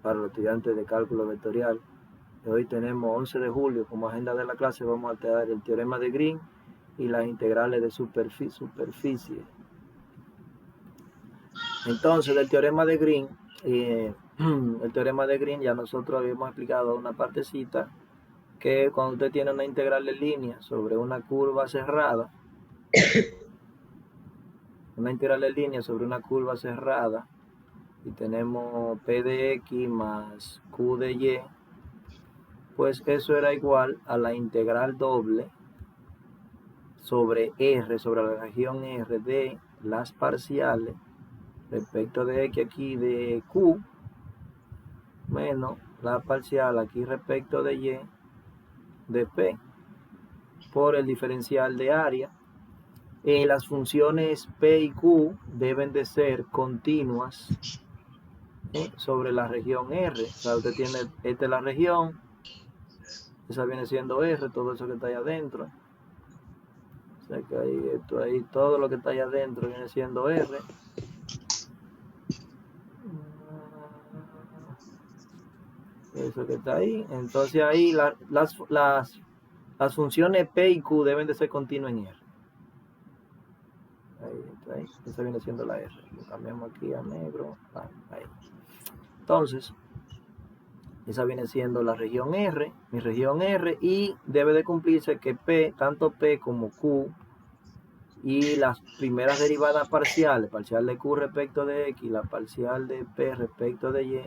para los estudiantes de cálculo vectorial. Hoy tenemos 11 de julio, como agenda de la clase vamos a tratar el teorema de Green y las integrales de superficie. Entonces, del teorema de Green, el teorema de Green ya nosotros habíamos explicado una partecita, que cuando usted tiene una integral de línea sobre una curva cerrada, y tenemos P de X más Q de Y, pues eso era igual a la integral doble sobre R, sobre la región R de las parciales respecto de X aquí de Q, menos la parcial aquí respecto de Y de P, por el diferencial de área. Las funciones P y Q deben de ser continuas sobre la región R. O sea, usted tiene, esta es la región, esa viene siendo R, todo eso que está ahí adentro. O sea que ahí, todo lo que está ahí adentro viene siendo R. Eso que está ahí. Entonces ahí las funciones P y Q deben de ser continuas en R. Ahí, esa viene siendo la R. Lo cambiamos aquí a negro. Ahí. Entonces, esa viene siendo la región R, mi región R, y debe de cumplirse que P, tanto P como Q, y las primeras derivadas parciales, parcial de Q respecto de X, la parcial de P respecto de Y,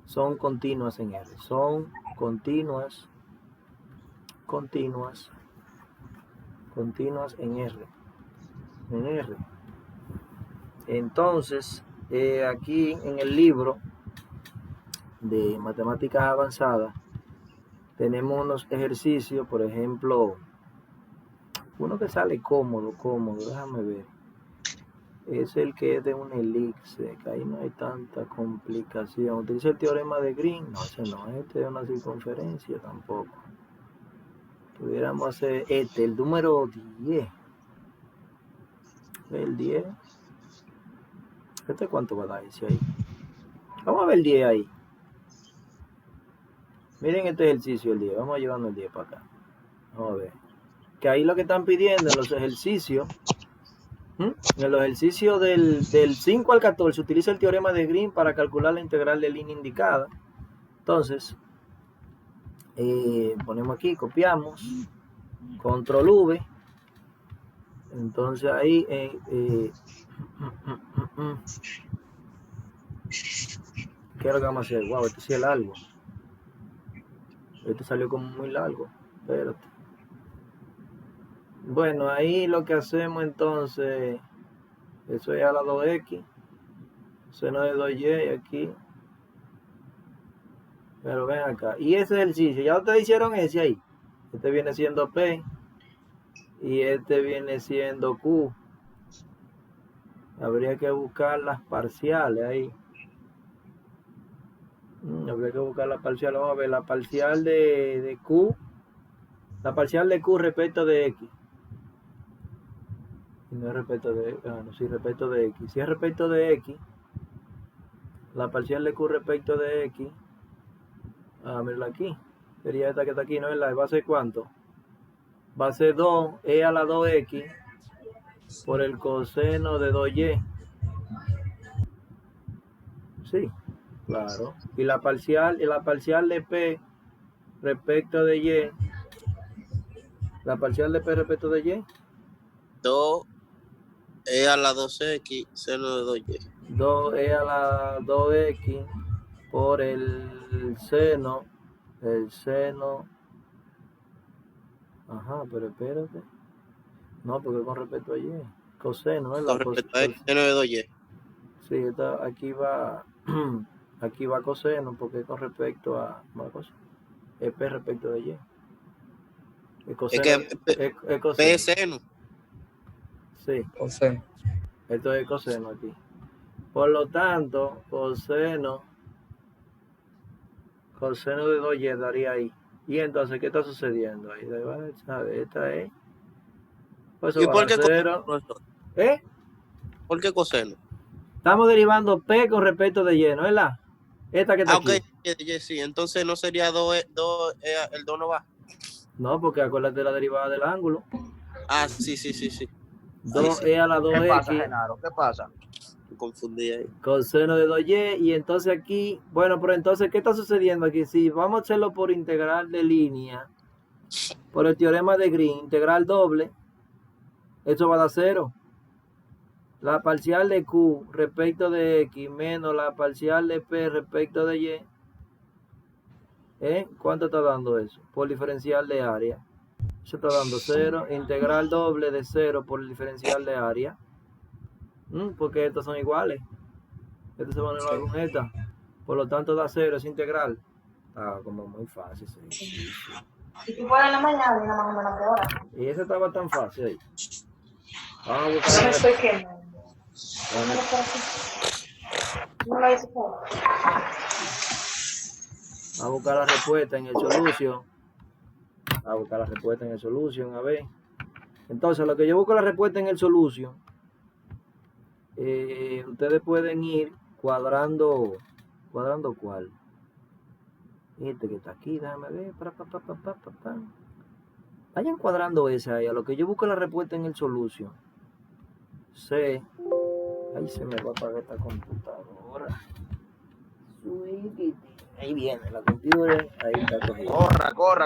son continuas en R. Son continuas en R. Entonces, aquí en el libro de matemáticas avanzadas tenemos unos ejercicios, por ejemplo, uno que sale cómodo, déjame ver, es el que es de un elipse, que ahí no hay tanta complicación. Utiliza el teorema de Green, no, ese no, este es una circunferencia tampoco. Pudiéramos hacer el número 10. El 10. ¿Cuánto va a dar ese ahí? Vamos a ver el 10 ahí. Miren este ejercicio el 10. Vamos a llevarnos el 10 para acá. Vamos a ver. Que ahí lo que están pidiendo en los ejercicios, del 5 al 14, utiliza el teorema de Green para calcular la integral de línea indicada. Entonces, ponemos aquí, copiamos, control V. Entonces ahí, ¿qué es lo que vamos a hacer? Wow, este sí es largo. Este salió como muy largo. Espérate. Bueno, ahí lo que hacemos entonces, eso es a la 2x, seno de 2y aquí. Pero ven acá. Y ese ejercicio, ya ustedes hicieron ese ahí. Este viene siendo P y este viene siendo Q. Habría que buscar las parciales ahí. Habría que buscar las parciales. Vamos a ver la parcial de Q. La parcial de Q respecto de X. No es respecto de no, sí, respecto de X. Si es respecto de X, la parcial de Q respecto de X, mírala aquí. Sería esta que está aquí, ¿no es la? ¿Va a ser cuánto? Va a ser 2 E a la 2X por el coseno de 2Y. Sí, claro. Y la parcial de P respecto de Y. La parcial de P respecto de Y. 2 E a la 2X, seno de 2Y. 2 E a la 2X por el seno. Ajá, pero espérate. No, porque con respecto a Y. Coseno, ¿no? Con respecto a X, seno de 2Y. Sí, aquí va aquí va coseno porque es con respecto a es P respecto de Y. El coseno, es que P es seno. Sí, coseno. Esto es coseno aquí. Por lo tanto, coseno de 2Y daría ahí. Y entonces, ¿qué está sucediendo ahí? Esta es. Pues eso ¿Y por qué coseno? ¿Por qué coseno? Estamos derivando P con respecto de Y, ¿no es la? Esta que está Ok, aquí. sí, entonces no sería 2, el 2 no va. No, porque acuérdate de la derivada del ángulo. Ah, sí. 2e a la ¿Qué pasa, 2x Genaro? ¿Qué pasa? Me confundí ahí. coseno de 2y. Y entonces aquí, bueno, pero entonces, ¿qué está sucediendo aquí? Si vamos a hacerlo por integral de línea, por el teorema de Green, integral doble, esto va a dar 0. La parcial de Q respecto de X menos la parcial de P respecto de Y. ¿Cuánto está dando eso? Por diferencial de área. Eso está dando 0. Integral doble de 0 por el diferencial de área. Porque estas son iguales. Estas se van a igualar con esta. Por lo tanto da 0, es integral. Está como muy fácil. Sí. Si tú puedes en la mañana, más o menos de hora. Y esa estaba tan fácil ahí. Vamos a No buscar me la estoy quemando. No lo hice todo. a buscar la respuesta en el solution. A buscar la respuesta en el solution, a ver. Entonces, lo que yo busco la respuesta en el solution, ustedes pueden ir cuadrando. ¿Cuadrando cuál? Este que está aquí, déjame ver. Vayan cuadrando ese ahí. A lo que yo busco la respuesta en el solution. C. Ahí se me va a apagar esta computadora. Ahí viene la computadora. Ahí está cogido.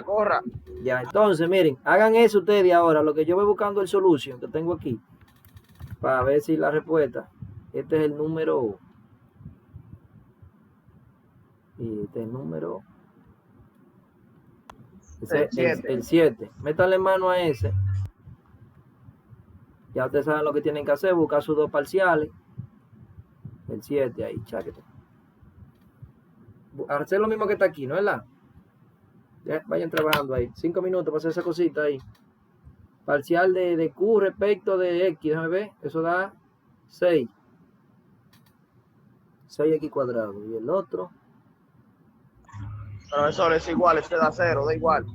Corra. Ya, entonces, miren, hagan eso ustedes ahora. Lo que yo voy buscando el solution que tengo aquí. Para ver si la respuesta. Este es el número. Y este es el número. El 7. Métanle mano a ese. Ya ustedes saben lo que tienen que hacer. Buscar sus dos parciales. El 7 ahí, cháquete. Hacer lo mismo que está aquí, ¿no es verdad? Ya, vayan trabajando ahí. 5 minutos para hacer esa cosita ahí. Parcial de Q respecto de X. Déjame ver. Eso da 6. 6x cuadrado. Y el otro. Profesor, es igual, este da 0, da igual.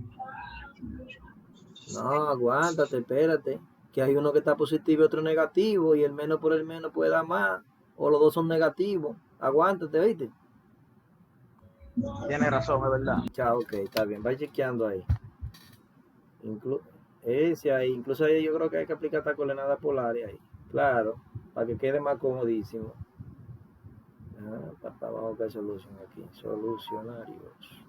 No, aguántate, espérate. Que hay uno que está positivo y otro negativo. Y el menos por el menos puede dar más. O los dos son negativos. Aguántate, ¿viste? Tiene razón, es verdad. Chao, ok, está bien. Va chequeando ahí. Ese ahí. Incluso ahí yo creo que hay que aplicar esta coordenada polar ahí. Claro. Para que quede más comodísimo. Vamos a buscar solución aquí. Solucionarios.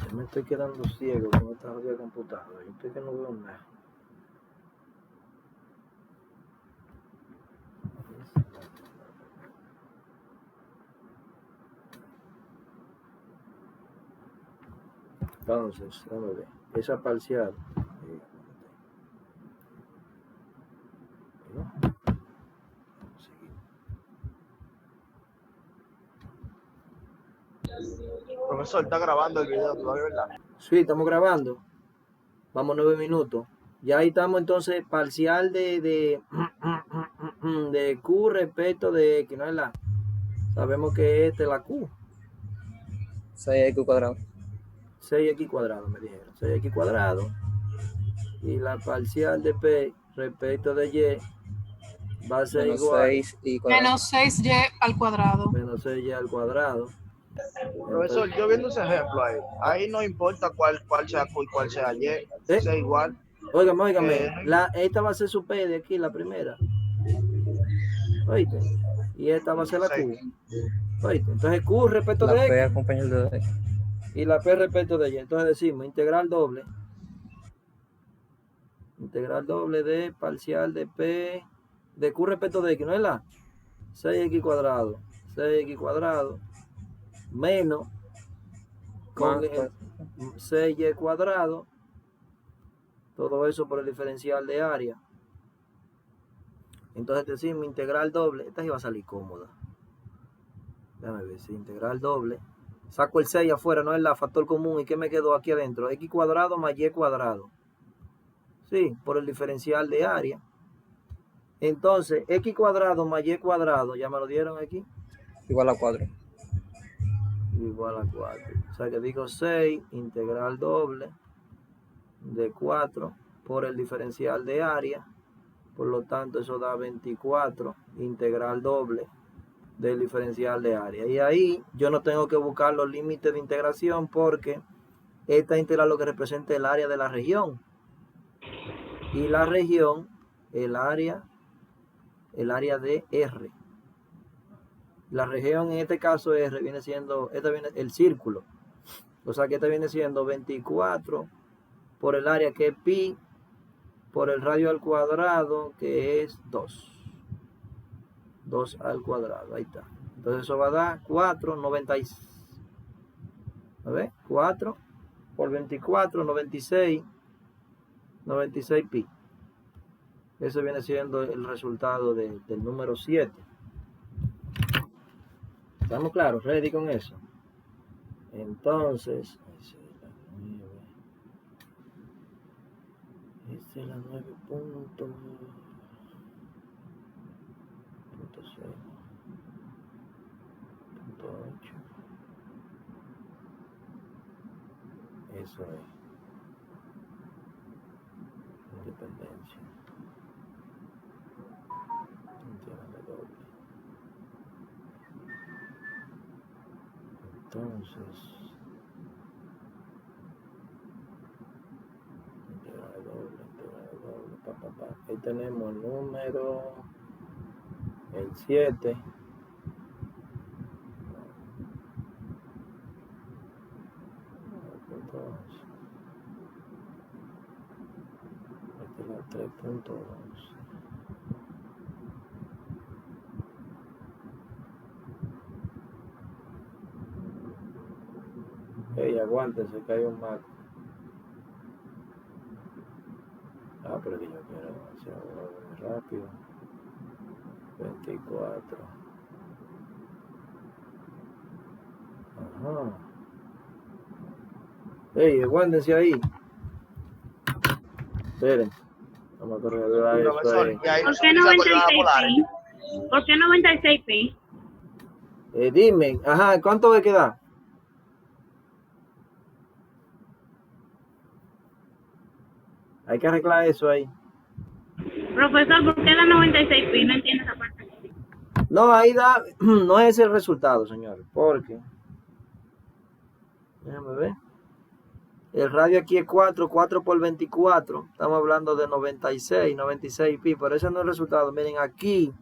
Yo me estoy quedando ciego con esta jodida computadora. Yo estoy que no veo nada. Entonces, déjame ver. Esa parcial. Profesor, está grabando el video todavía, ¿verdad? Sí, estamos grabando. Vamos 9 minutos. Ya ahí estamos entonces parcial de Q respecto de X, ¿no es la? Sabemos que esta es la Q. 6x cuadrado. 6x cuadrado, me dijeron. 6x cuadrado. Y la parcial de P respecto de Y va a ser Menos igual. 6y cuadrado. Menos 6y al cuadrado. Menos 6y al cuadrado. Profesor, yo viendo ese ejemplo ahí no importa cuál sea Q y cuál sea Y, sea igual. Óigame, esta va a ser su P de aquí, la primera. Oíste. Y esta va a ser la Q. Oíste. Entonces Q respecto La de P X acompaña el de X. y la P respecto de Y. Entonces decimos integral doble de parcial de P de Q respecto de X, ¿no es la? 6X cuadrado menos con Más el 6Y cuadrado, todo eso por el diferencial de área. Entonces decimos integral doble, esta iba a salir cómoda. Déjame ver, si integral doble, saco el 6 afuera, no es la factor común, ¿y qué me quedó aquí adentro? X cuadrado más Y cuadrado. Sí, por el diferencial de área. Entonces, X cuadrado más Y cuadrado, ¿ya me lo dieron aquí? igual a 4. Igual a 4. O sea que digo 6, integral doble de 4 por el diferencial de área. Por lo tanto, eso da 24, integral doble del diferencial de área. Y ahí yo no tengo que buscar los límites de integración porque esta integral lo que representa es el área de la región. Y la región, el área de R. La región en este caso R viene siendo, esta viene el círculo. O sea que esta viene siendo 24 por el área que es pi, por el radio al cuadrado que es 2. 2 al cuadrado, ahí está. Entonces eso va a dar 4, 96. ¿A ver? 4 por 24, 96 pi. Eso viene siendo el resultado del número 7. ¿Estamos claros? ¿Ready con eso? Entonces, esta es la 9.0. Eso es independencia. Integral doble. Entonces, integral doble. Ahí tenemos el número, el 7. Esta es la 3.2. Hey, aguántense que hay un marco. Pero que yo quiero demasiado rápido. 24. Ajá. Hey, aguántense ahí. Esperen. Vamos a correr eso ahí. ¿Por qué 96 pi? ¿Por qué 96 pi? Dime, ajá, ¿cuánto me queda? Hay que arreglar eso ahí. Profesor, ¿por qué da 96 pi? No entiendo esa parte. No, ahí da, no es el resultado, señores, porque, déjame ver, el radio aquí es 4 por 24, estamos hablando de 96 pi, pero ese no es el resultado. Miren aquí,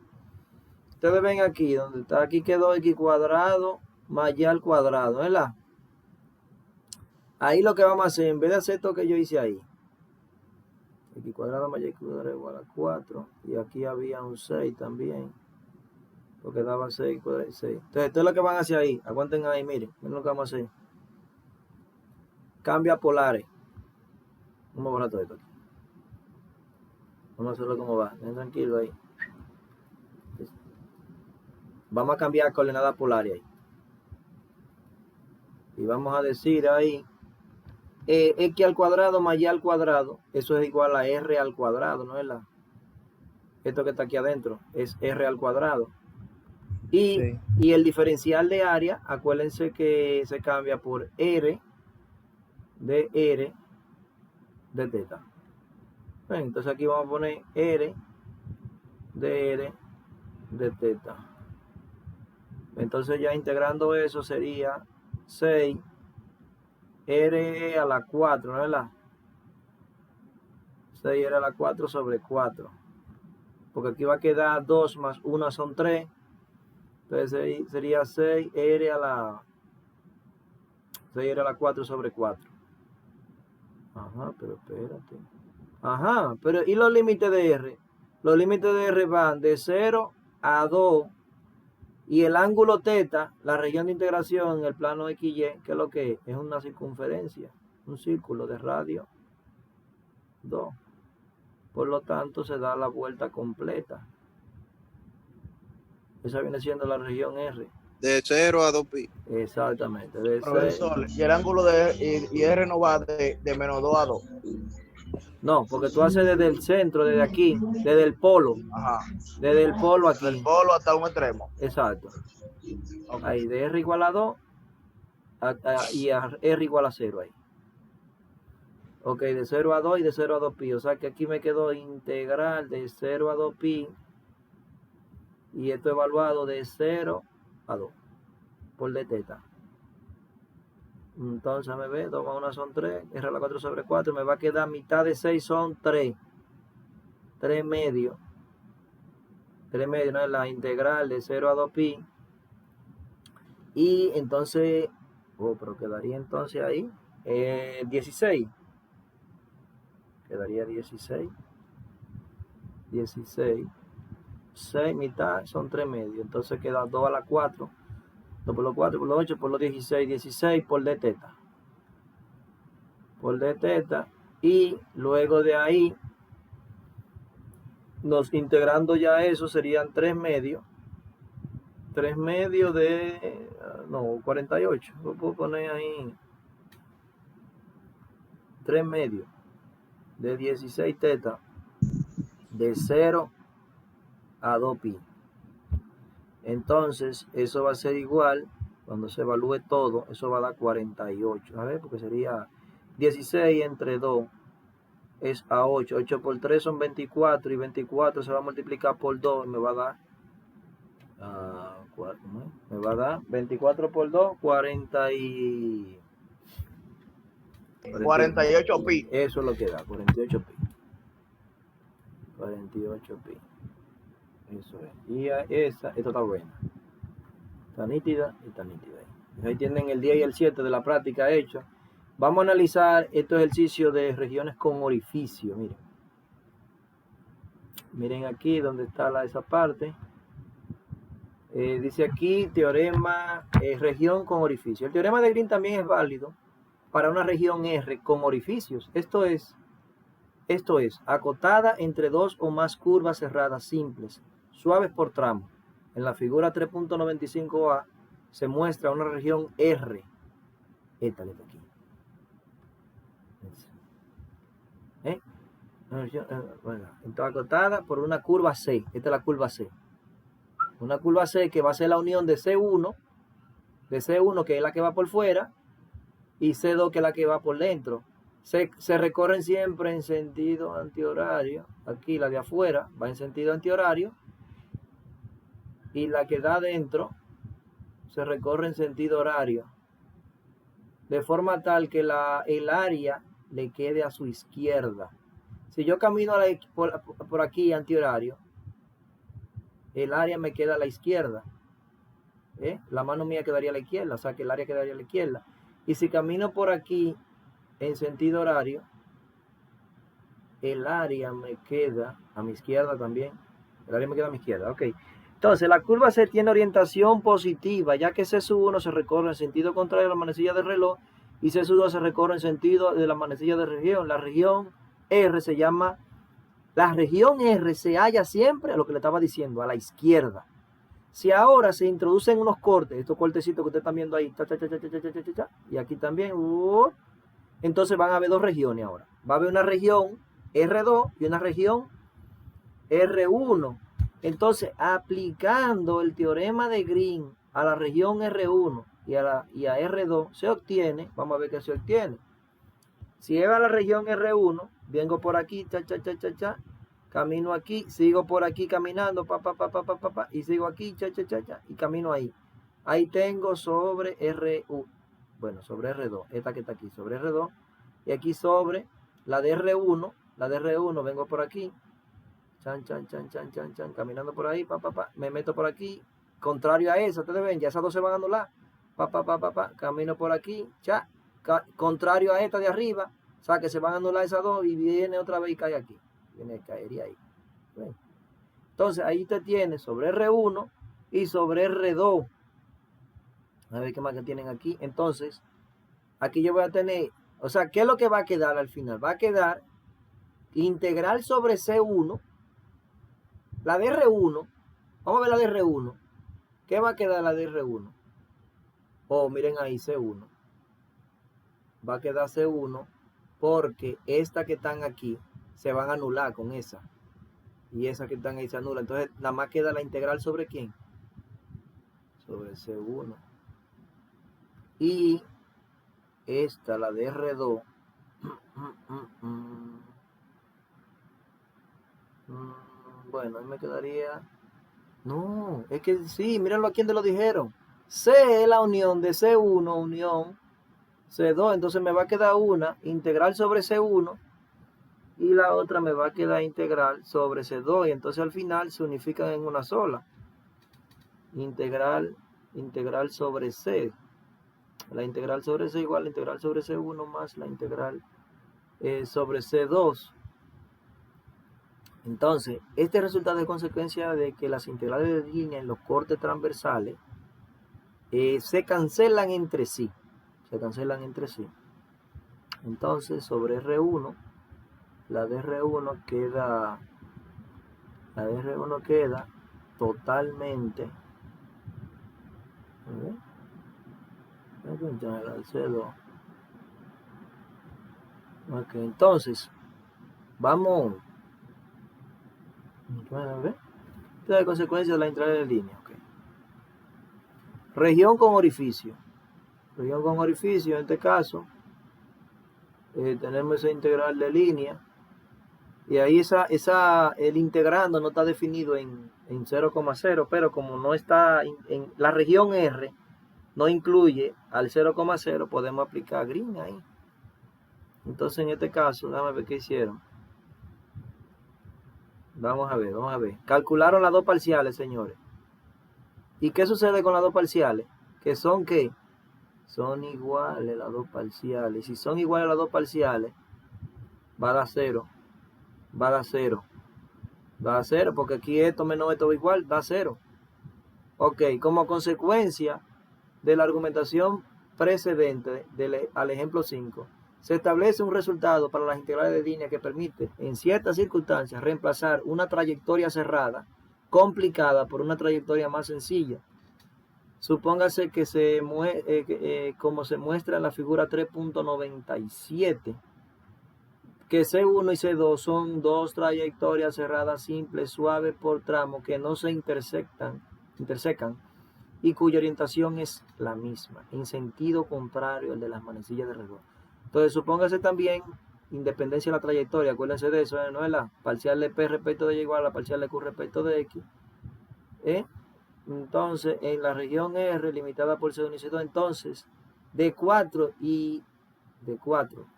ustedes ven aquí, donde está, aquí quedó x cuadrado más y al cuadrado, ¿verdad? Ahí lo que vamos a hacer, en vez de hacer esto que yo hice ahí, x cuadrado más y cuadrado igual a 4, y aquí había un 6 también, porque daba 6 cuadrado 6. Entonces, esto es lo que van a hacer ahí, aguanten ahí, miren lo que vamos a hacer. Cambia polares. Vamos a borrar todo esto aquí. Vamos a hacerlo como va, ven tranquilo ahí. Vamos a cambiar coordenadas polares ahí. Y vamos a decir ahí, x al cuadrado más y al cuadrado, eso es igual a r al cuadrado, ¿no es la? Esto que está aquí adentro es r al cuadrado. Y el diferencial de área, acuérdense que se cambia por r de teta. Bien, entonces aquí vamos a poner r de teta. Entonces ya integrando eso sería 6 R a la 4, ¿no es verdad? 6 R a la 4 sobre 4. Porque aquí va a quedar 2 más 1 son 3. Entonces sería 6 R a la 4 sobre 4. Ajá, pero espérate. Ajá, pero ¿y los límites de R? Los límites de R van de 0 a 2. Y el ángulo teta, la región de integración en el plano XY, ¿qué es lo que es? Es una circunferencia, un círculo de radio 2. Por lo tanto, se da la vuelta completa. Esa viene siendo la región R. De 0 a 2pi. Exactamente. De Profesor, y el ángulo de y R no va de menos 2 a 2. No, porque tú haces desde el centro, desde aquí, desde el polo. Ajá. Desde el polo aquí. Del polo hasta un extremo. Exacto. Okay. Ahí de R igual a 2 y a R igual a 0 ahí. Ok, de 0 a 2 y de 0 a 2pi. O sea que aquí me quedó integral de 0 a 2pi. Y esto evaluado de 0 a 2 por d teta. Entonces me ve, 2 más 1 son 3, R a la 4 sobre 4, me va a quedar mitad de 6 son 3. 3 medios. 3 medios, ¿no? Es la integral de 0 a 2pi. Y entonces, pero quedaría entonces ahí 16. Quedaría 16. 16. 6 mitad son 3 medios. Entonces queda 2 a la 4. 2 por los 4, por los 8, por los 16. 16 por d teta. Por d teta. Y luego de ahí, nos integrando ya eso, serían 3 medios. 3 medios de... No, 48. Lo puedo poner ahí. 3 medios de 16 teta. De 0 a 2pi. Entonces, eso va a ser igual, cuando se evalúe todo, eso va a dar 48. A ver, porque sería 16 entre 2 es a 8. 8 por 3 son 24 y 24 se va a multiplicar por 2 y me va a dar... me va a dar 24 por 2, 48 pi. Eso es lo que da, 48 pi. 48 pi. Eso es. Y esta está buena. Está nítida y está nítida. Ahí tienen el 10 y el 7 de la práctica hecho. Vamos a analizar estos ejercicios de regiones con orificio. Miren. Miren aquí donde está esa parte. Dice aquí teorema región con orificio. El teorema de Green también es válido para una región R con orificios. Esto es acotada entre dos o más curvas cerradas simples, suaves por tramo. En la figura 3.95a se muestra una región R. Esta de aquí. Está acotada por una curva C. Esta es la curva C. Una curva C que va a ser la unión de C1, que es la que va por fuera, y C2, que es la que va por dentro. Se recorren siempre en sentido antihorario. Aquí la de afuera va en sentido antihorario. Y la que da adentro se recorre en sentido horario. De forma tal que el área le quede a su izquierda. Si yo camino por aquí antihorario, el área me queda a la izquierda. La mano mía quedaría a la izquierda. O sea que el área quedaría a la izquierda. Y si camino por aquí en sentido horario, el área me queda a mi izquierda también. El área me queda a mi izquierda, ok. Entonces, la curva C tiene orientación positiva, ya que C1 se recorre en sentido contrario a la manecilla del reloj y C2 se recorre en sentido de la manecilla de región. La región R se llama... La región R se halla siempre, a lo que le estaba diciendo, a la izquierda. Si ahora se introducen unos cortes, estos cortecitos que ustedes están viendo ahí, y aquí también, entonces van a haber dos regiones ahora. Va a haber una región R2 y una región R1. Entonces, aplicando el teorema de Green a la región R1 y a R2, se obtiene, vamos a ver qué se obtiene. Si es a la región R1, vengo por aquí, camino aquí, sigo por aquí caminando, y sigo aquí, y camino ahí. Ahí tengo sobre R1, bueno, sobre R2, esta que está aquí, sobre R2, y aquí sobre la de R1, vengo por aquí, chan, caminando por ahí, me meto por aquí, contrario a esa, ustedes ven, ya esas dos se van a anular, camino por aquí, contrario a esta de arriba, o sea que se van a anular esas dos y viene otra vez y cae aquí, caería ahí. ¿Ven? Entonces ahí te tiene sobre R1 y sobre R2. A ver qué más que tienen aquí. Entonces, aquí yo voy a tener, o sea, ¿qué es lo que va a quedar al final? Va a quedar integral sobre C1, la de R1. Vamos a ver la de R1. ¿Qué va a quedar la de R1? Oh, miren ahí, C1. Va a quedar C1 porque estas que están aquí se van a anular con esa. Y esa que están ahí se anula. Entonces, nada más queda la integral sobre ¿quién? Sobre C1. Y esta, la de R2. Bueno, ahí me quedaría... No, es que sí, mírenlo a quién te lo dijeron. C es la unión de C1, unión C2. Entonces me va a quedar una integral sobre C1 y la otra me va a quedar integral sobre C2. Y entonces al final se unifican en una sola. Integral sobre C. La integral sobre C igual a la integral sobre C1 más la integral sobre C2. Entonces, este resultado es consecuencia de que las integrales de línea en los cortes transversales se cancelan entre sí. Entonces, sobre R1, la de R1 queda totalmente C2. Ok, entonces, vamos a ver. Esta es la consecuencia de la entrada de línea. Okay. Región con orificio. En este caso, tenemos esa integral de línea. Y ahí el integrando no está definido en 0,0, pero como no está en la región R, no incluye al 0,0, podemos aplicar green ahí. Entonces en este caso, déjame ver qué hicieron. Vamos a ver. Calcularon las dos parciales, señores. ¿Y qué sucede con las dos parciales? Que son ¿qué? Son iguales las dos parciales. Si son iguales las dos parciales, va a dar 0. Va a dar 0 porque aquí esto menos esto va igual, da 0. Ok, como consecuencia de la argumentación precedente al ejemplo 5, se establece un resultado para las integrales de línea que permite, en ciertas circunstancias, reemplazar una trayectoria cerrada, complicada, por una trayectoria más sencilla. Supóngase que como se muestra en la figura 3.97, que C1 y C2 son dos trayectorias cerradas simples, suaves por tramo, que no se intersecan y cuya orientación es la misma, en sentido contrario al de las manecillas de reloj. Entonces, supóngase también independencia de la trayectoria, acuérdense de eso, ¿no es la parcial de P respecto de Y igual a la parcial de Q respecto de X? Entonces, en la región R, limitada por C1 y C2, entonces, de 4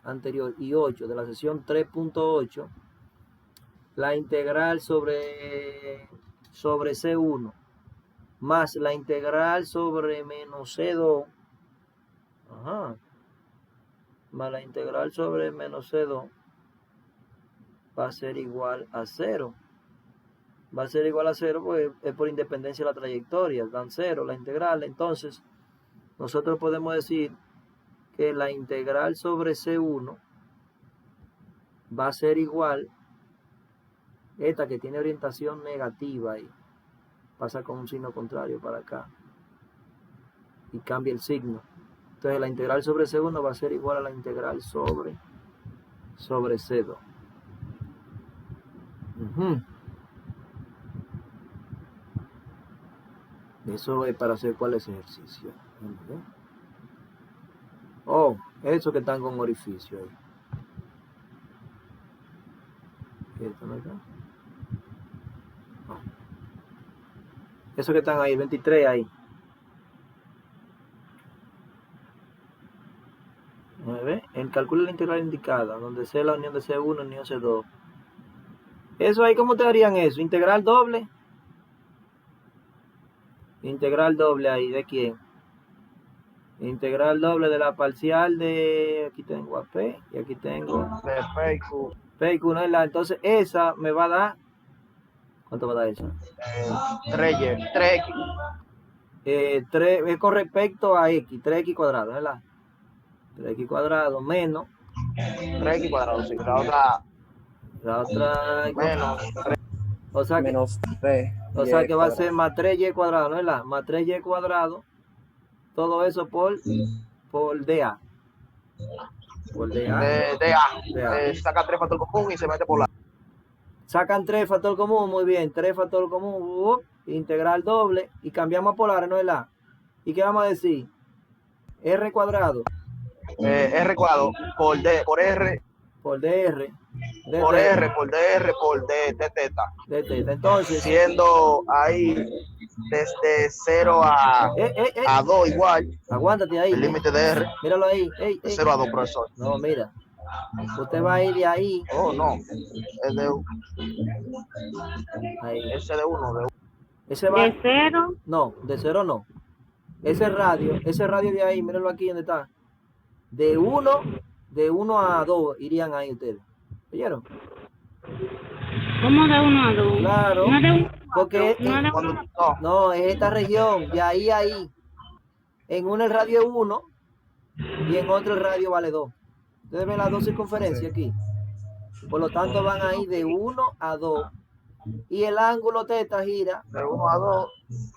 anterior y 8 de la sesión 3.8, la integral sobre C1 más la integral sobre menos C2, más la integral sobre menos C2 va a ser igual a 0. Va a ser igual a 0 porque es por independencia de la trayectoria, dan 0 la integral. Entonces, nosotros podemos decir que la integral sobre C1 va a ser igual, esta que tiene orientación negativa ahí, pasa con un signo contrario para acá y cambia el signo. Entonces la integral sobre C1 va a ser igual a la integral sobre C2. Eso es para hacer cuál es el ejercicio. Oh, eso que están con orificio ahí. ¿Esto no está? Oh. Eso que están ahí, 23 ahí. calcula la integral indicada, donde C es la unión de C1 y unión C2. Eso ahí, ¿cómo te harían eso? ¿Integral doble? Integral doble ahí, ¿de quién? Integral doble de la parcial de, aquí tengo a P y aquí tengo De PQ, P y Q, ¿no es la? Entonces esa me va a dar, ¿cuánto va a dar esa? 3Y, 3X. 3, es con respecto a X, 3X cuadrado, ¿verdad? 3X cuadrado menos 3X cuadrado, sí. la otra, Menos o sea que, Menos 3. o sea que va a ser más 3Y cuadrado, ¿no es la? Más 3Y cuadrado, todo eso por DA. Por DA. de A. De A. Saca 3 factor común y se mete por la. Sacan 3 factor común, muy bien, 3 factor común, integral doble, y cambiamos a polares, ¿no es la? ¿Y qué vamos a decir? R cuadrado R cuadrado por D, por R, por DR, por R, por DR, por D, de teta. de teta. Entonces, Siendo ahí desde 0 a 2 igual, aguántate ahí. el límite de R, Míralo ahí. de 0 a 2, profesor. No, mira. Usted va a ir de ahí. Oh, no. Es de Ahí. ese de 1, Ese va. De 0. No, de 0 no. Ese radio de ahí, míralo aquí donde está. De 1 a 2 irían ahí ustedes. ¿Oyeron? ¿Cómo de 1 a 2? Claro. No de 1 Porque no de 1 a 2. no, es esta región, de ahí a ahí. En uno el radio es 1 y en otro el radio vale 2. Ustedes ven las dos circunferencias aquí. Por lo tanto van ahí de 1 a 2. Y el ángulo teta gira. de 1 a 2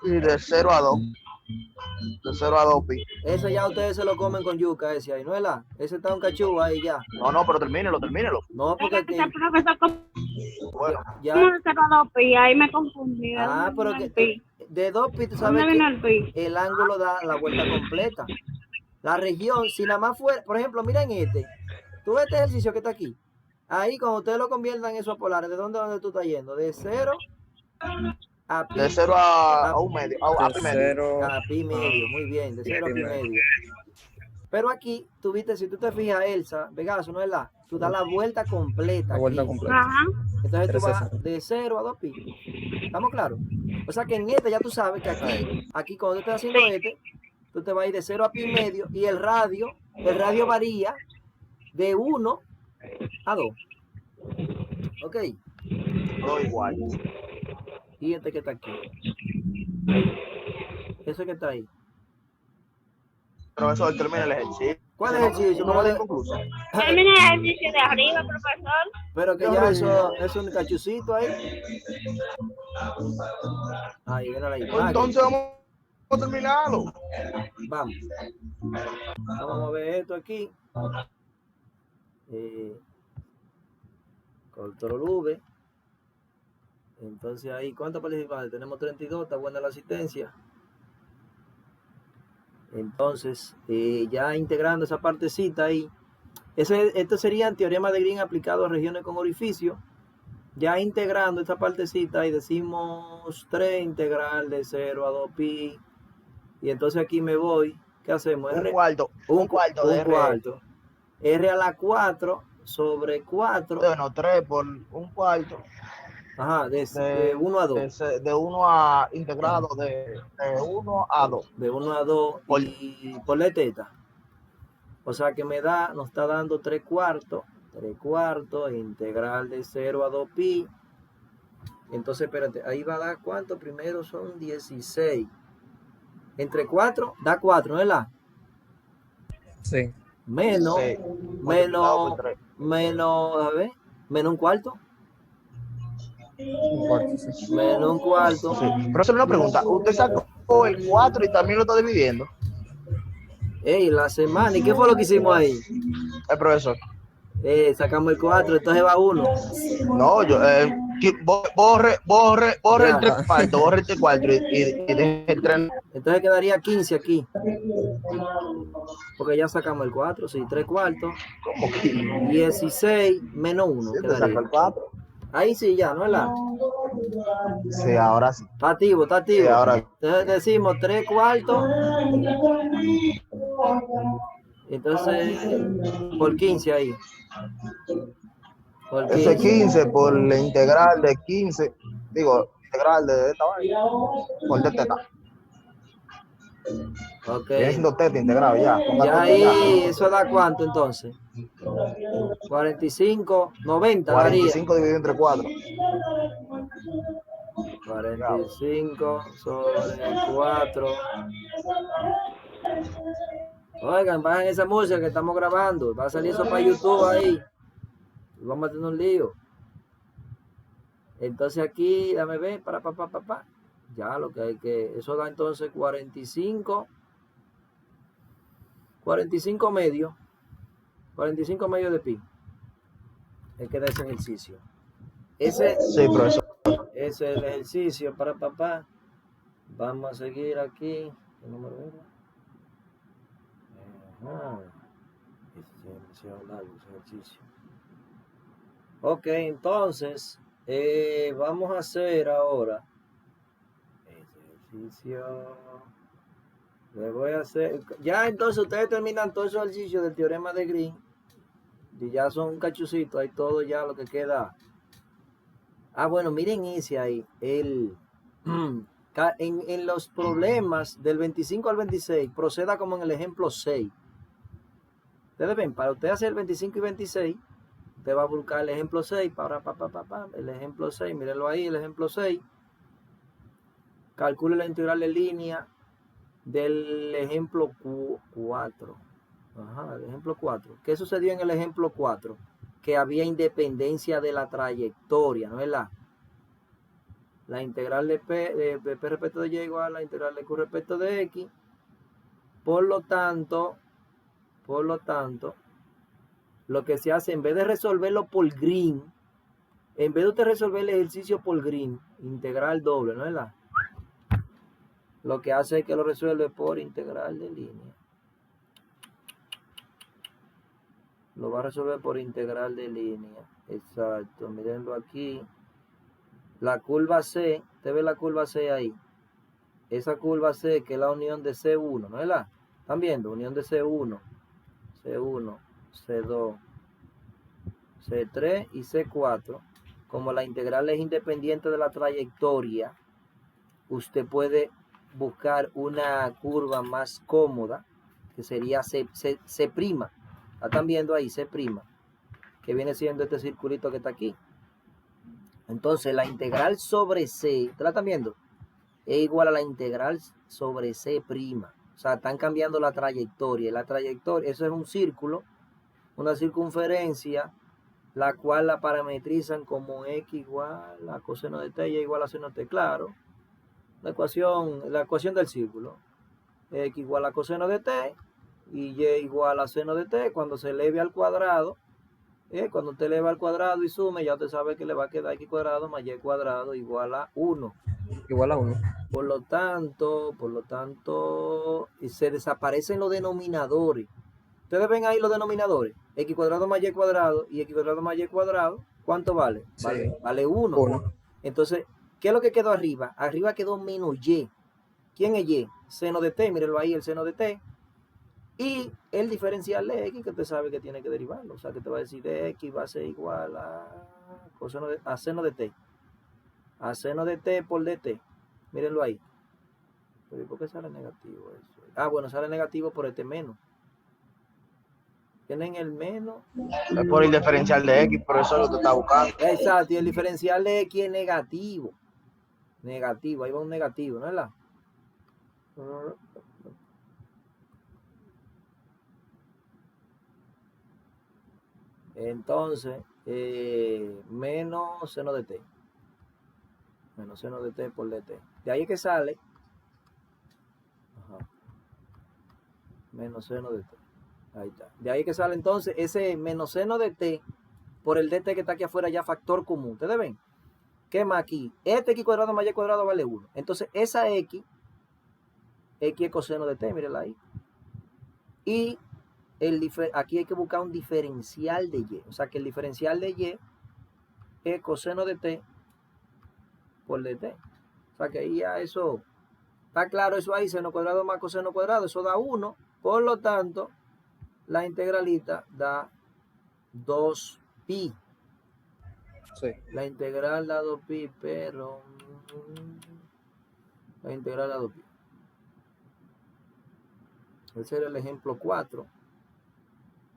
y de 0 a 2. De 0 a 2 pi. Ese ya ustedes se lo comen con yuca, ese ahí, ¿no es la? Ese está un cachú ahí ya. No, pero termínelo. No, porque Venga, profesor, ¿cómo Bueno, ya. de 0 a 2 pi? Ahí me confundí. Ah, pero ¿Dónde que vino el pi? de 2 pi, tú ¿Dónde sabes vino el que pi? el ángulo da la vuelta completa. La región, si nada más fuera, por ejemplo, miren este. Tú ves este ejercicio que está aquí. Ahí, cuando ustedes lo conviertan eso a polares, ¿de dónde tú estás yendo? De 0 a pi. de 0 a 1 medio, a pi medio. 0. A pi medio, muy bien, de 0 a pi medio. Pero aquí, tú viste, si tú te fijas, Elsa, Vegaso, ¿no es la? Tú das la vuelta completa. La vuelta aquí. completa. Ajá. Entonces tú vas 360. de 0 a 2 pi. ¿Estamos claros? O sea que en este ya tú sabes que aquí cuando tú estás haciendo este, tú te vas a ir de 0 a pi medio y el radio varía de 1 a 2. Ok. Todo igual. Y este que está aquí. Ese que está ahí. Profesor, termina el ejercicio. ¿Cuál ejercicio? No va de inconcluso. Termina el ejercicio de arriba, profesor. Pero que ya eso es un cachucito ahí. Ahí, míralo ahí. Pues entonces vamos a terminarlo. Vamos. Vamos a ver esto aquí. Control V. Entonces ahí, ¿cuántos participantes? Tenemos 32, está buena la asistencia. Entonces, ya integrando esa partecita ahí. Esto sería el teorema de Green aplicado a regiones con orificio. Ya integrando esta partecita y decimos 3 integral de 0 a 2 pi. Y entonces aquí me voy. ¿Qué hacemos? Un cuarto de R. cuarto. R a la 4 sobre 4. Bueno, 3 por un cuarto. Ajá, de 1 a 2. De 1 a integrado de 1 a 2. De 1 a 2 y por la teta. O sea que nos está dando 3 cuartos. 3 cuartos, integral de 0 a 2 pi. Entonces, espérate, ahí va a dar ¿cuánto? Primero son 16. Entre 4, da 4, ¿no es la? Sí. Menos, Sí. menos, a ver, menos un cuarto. Un cuarto, sí. Menos un cuarto. Sí. Pero solo una pregunta. ¿Usted sacó el 4 y también lo está dividiendo? Ey, la semana, ¿y qué fue lo que hicimos ahí? El profesor. Sacamos el 4, entonces va 1. No, yo borre Ya. el 3 cuartos, borre el 3 cuartos y deje el 3. Entonces quedaría 15 aquí. Porque ya sacamos el 4, sí, 3 cuartos. ¿Cómo que? 16 menos 1 Sí, te saca quedaría. el 4. Ahí sí, ya, ¿no es la? Sí, ahora sí. Está activo. Sí, ahora. Entonces decimos 3 cuartos Entonces, por 15 ahí. Por Ese 15. 15 por la integral de 15, digo, integral de esta vaina, por de teta. Ok. Viene siendo teta integrado ya, ponga Ya teta ya. ahí, ¿eso da cuánto entonces? 45, 90 daría. 45 dividido entre 4. 45 sobre 4. Oigan, bajen esa música que estamos grabando. Va a salir eso para YouTube ahí. Y vamos a tener un lío. Entonces aquí, dame ver, para. Ya lo que hay que... Eso da entonces 45 medio. 45 medio de pi. Es que da ese ejercicio. Sí, profesor. Ese es el ejercicio para papá. Vamos a seguir aquí. ¿Qué número era? Ajá. Ese es demasiado largo ese ejercicio. Ok, entonces vamos a hacer ahora ese ejercicio. Le voy a hacer. Ya entonces ustedes terminan todo ese ejercicio del teorema de Green. Y ya son un cachucito, hay todo ya lo que queda. Ah, bueno, miren ese ahí. En los problemas del 25 al 26, proceda como en el ejemplo 6. Ustedes ven, para usted hacer el 25 y 26, usted va a buscar el ejemplo 6, el ejemplo 6, mírenlo ahí, el ejemplo 6. Calcule la integral de línea del ejemplo 4. Ajá, el ejemplo 4. ¿Qué sucedió en el ejemplo 4? Que había independencia de la trayectoria, ¿no es verdad? La integral de P respecto de Y igual a la integral de Q respecto de X. Por lo tanto, lo que se hace, en vez de resolverlo por Green, en vez de usted resolver el ejercicio por Green, integral doble, ¿no es verdad? Lo que hace es que lo resuelve por integral de línea. Lo va a resolver por integral de línea. Exacto, mírenlo aquí. La curva C, usted ve la curva C ahí. Esa curva C, que es la unión de C1, ¿no es verdad? ¿Están viendo? Unión de C1, C2, C3 y C4. Como la integral es independiente de la trayectoria, usted puede buscar una curva más cómoda, que sería C'. ¿La están viendo ahí? C', que viene siendo este circulito que está aquí. Entonces, la integral sobre C, ¿ustedes la están viendo? Es igual a la integral sobre C'. O sea, están cambiando la trayectoria. La trayectoria, eso es un círculo, una circunferencia, la cual la parametrizan como X igual a coseno de T, Y igual a seno de T. Claro, la ecuación del círculo. X igual a coseno de T y Y igual a seno de T. Cuando se eleve al cuadrado, cuando usted eleva al cuadrado y sume, ya usted sabe que le va a quedar X cuadrado más Y cuadrado igual a 1. Igual a 1. Por lo tanto, se desaparecen los denominadores. Ustedes ven ahí los denominadores. X cuadrado más Y cuadrado y X cuadrado más Y cuadrado. ¿Cuánto vale? Sí. Vale 1. 1. Entonces, ¿qué es lo que quedó arriba? Arriba quedó menos Y. ¿Quién es Y? Seno de T, mírenlo ahí, el seno de T. Y el diferencial de X, que usted sabe que tiene que derivarlo. O sea, que te va a decir de X va a ser igual a seno de T. A seno de T por dt. Mírenlo ahí. Pero ¿por qué sale negativo eso? Ah, bueno, sale negativo por este menos. Tienen el menos. Es por el diferencial de X, por eso es lo que está buscando. Exacto, y el diferencial de X es negativo. Negativo, ahí va un negativo, ¿no es la? Entonces, menos seno de T. Menos seno de T por dt. De ahí es que sale. Ajá. Menos seno de T. Ahí está. De ahí que sale entonces ese menos seno de T por el dt que está aquí afuera ya factor común. ¿Ustedes ven? ¿Qué más aquí? Este X cuadrado más Y cuadrado vale 1. Entonces esa X es coseno de T, mírenla ahí. Y aquí hay que buscar un diferencial de Y. O sea que el diferencial de Y es coseno de T por dt. O sea que ahí ya eso, está claro eso ahí, seno cuadrado más coseno cuadrado, eso da 1. Por lo tanto, la integralita da 2pi. Sí. La integral da 2pi, pero la integral da 2pi. Ese era el ejemplo 4.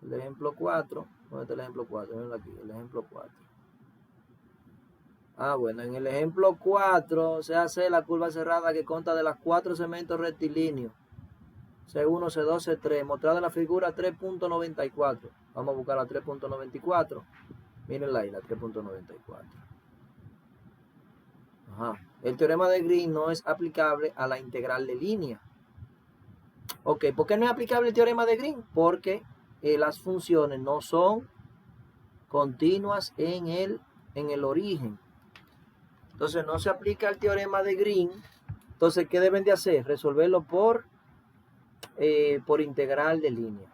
El ejemplo 4. ¿Dónde está el ejemplo 4? Miren aquí, el ejemplo 4. Bueno, en el ejemplo 4 se hace la curva cerrada que consta de las 4 segmentos rectilíneos. C1, C2, C3, mostrada en la figura 3.94. Vamos a buscar la 3.94. Mírenla ahí, la 3.94. El teorema de Green no es aplicable a la integral de línea. Ok, ¿por qué no es aplicable el teorema de Green? Porque las funciones no son continuas en el origen. Entonces no se aplica el teorema de Green. Entonces, ¿qué deben de hacer? Resolverlo por integral de línea.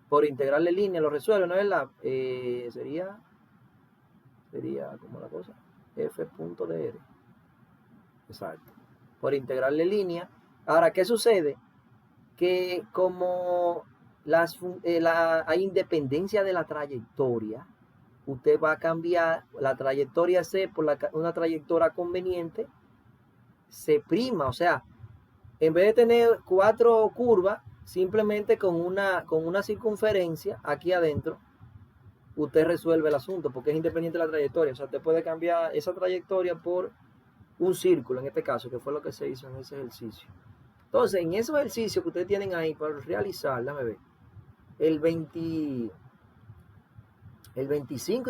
Por integral de línea lo resuelven, ¿no es verdad? Sería como la cosa, f.dr. Exacto. Por integral de línea. Ahora, ¿qué sucede? Que como hay independencia de la trayectoria, usted va a cambiar la trayectoria C por una trayectoria conveniente C'. O sea, en vez de tener 4 curvas, simplemente con una circunferencia aquí adentro, usted resuelve el asunto porque es independiente de la trayectoria. O sea, usted puede cambiar esa trayectoria por un círculo, en este caso, que fue lo que se hizo en ese ejercicio. Entonces, en esos ejercicios que ustedes tienen ahí para realizar, déjame ver, el 25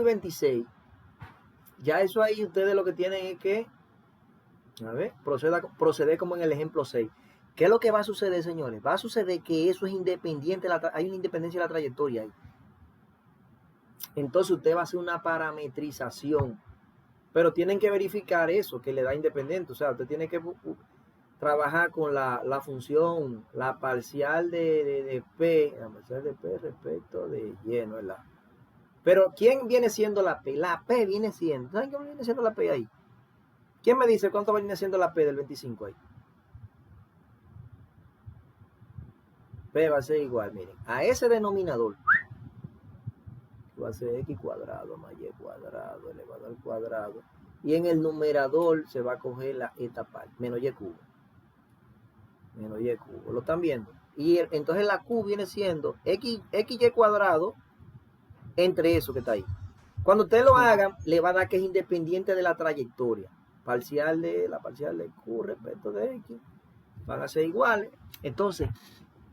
y 26, ya eso ahí ustedes lo que tienen es que, proceder como en el ejemplo 6. ¿Qué es lo que va a suceder, señores? Va a suceder que eso es independiente, hay una independencia de la trayectoria ahí. Entonces usted va a hacer una parametrización, pero tienen que verificar eso, que le da independiente. O sea, usted tiene que trabajar con la función, la parcial de P, la parcial de P respecto de Y, ¿no es la? Pero ¿quién viene siendo la P? La P viene siendo, ¿saben qué viene siendo la P ahí? ¿Quién me dice cuánto viene siendo la P del 25 ahí? P va a ser igual, miren, a ese denominador va a ser x cuadrado más y cuadrado elevado al cuadrado, y en el numerador se va a coger esta parte, menos y cubo. ¿Lo están viendo? Y entonces la q viene siendo xy cuadrado entre eso que está ahí. Cuando ustedes lo hagan, le va a dar que es independiente de la trayectoria. La parcial de q respecto de x van a ser iguales. Entonces,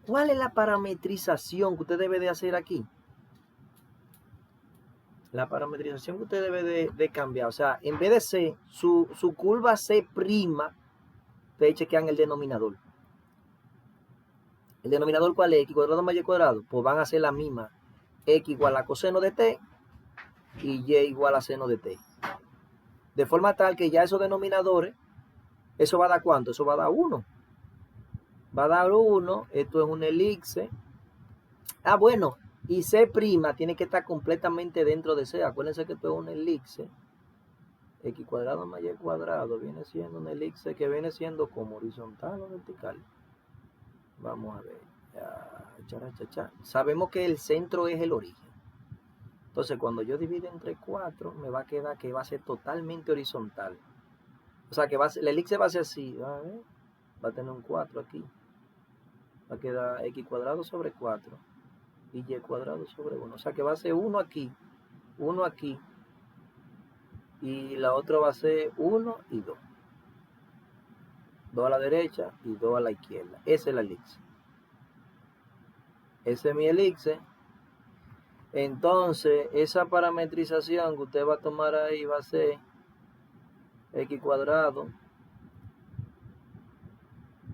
¿cuál es la parametrización que usted debe de hacer aquí? La parametrización que usted debe de cambiar. O sea, en vez de C, su curva C', ustedes chequean el denominador. ¿El denominador cuál es? X cuadrado más y cuadrado. Pues van a ser la misma. X igual a coseno de t y y igual a seno de t. De forma tal que ya esos denominadores, ¿eso va a dar cuánto? Eso va a dar 1. Va a dar 1. Esto es un elipse. Bueno. Y C' tiene que estar completamente dentro de C. Acuérdense que esto es un elipse. X cuadrado más y cuadrado viene siendo un elipse que viene siendo como horizontal o vertical. Vamos a ver. Sabemos que el centro es el origen. Entonces, cuando yo divido entre 4, me va a quedar que va a ser totalmente horizontal. O sea, que el elipse va a ser así. Va a tener un 4 aquí. Va a quedar x cuadrado sobre 4. Y y cuadrado sobre 1. O sea, que va a ser 1 aquí. 1 aquí. Y la otra va a ser 1 y 2. 2 a la derecha y 2 a la izquierda. Ese es el elipse. Ese es mi elipse. Entonces, esa parametrización que usted va a tomar ahí va a ser x cuadrado.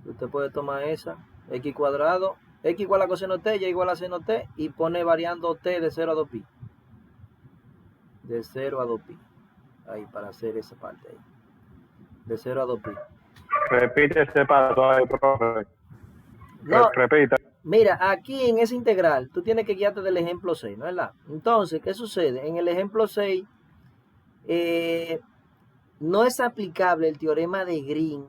Usted puede tomar esa. X cuadrado. X igual a coseno t, y igual a seno t. Y pone variando t de 0 a 2pi. De 0 a 2pi. Ahí, para hacer esa parte ahí. De 0 a 2pi. Repite ese paso ahí, profe. No, repita. Mira, aquí en ese integral, tú tienes que guiarte del ejemplo 6, ¿no es verdad? Entonces, ¿qué sucede? En el ejemplo 6, no es aplicable el teorema de Green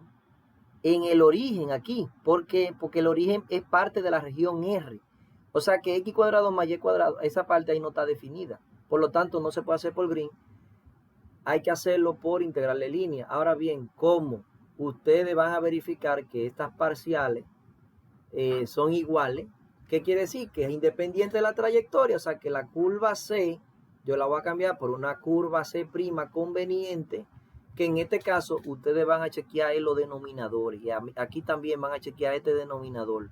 en el origen aquí. ¿Por qué? Porque el origen es parte de la región R. O sea que x cuadrado más y cuadrado, esa parte ahí no está definida. Por lo tanto, no se puede hacer por green. Hay que hacerlo por integral de línea. Ahora bien, ¿cómo? Ustedes van a verificar que estas parciales son iguales. ¿Qué quiere decir? Que es independiente de la trayectoria. O sea que la curva C, yo la voy a cambiar por una curva C' conveniente, que en este caso ustedes van a chequear los denominadores. Y aquí también van a chequear este denominador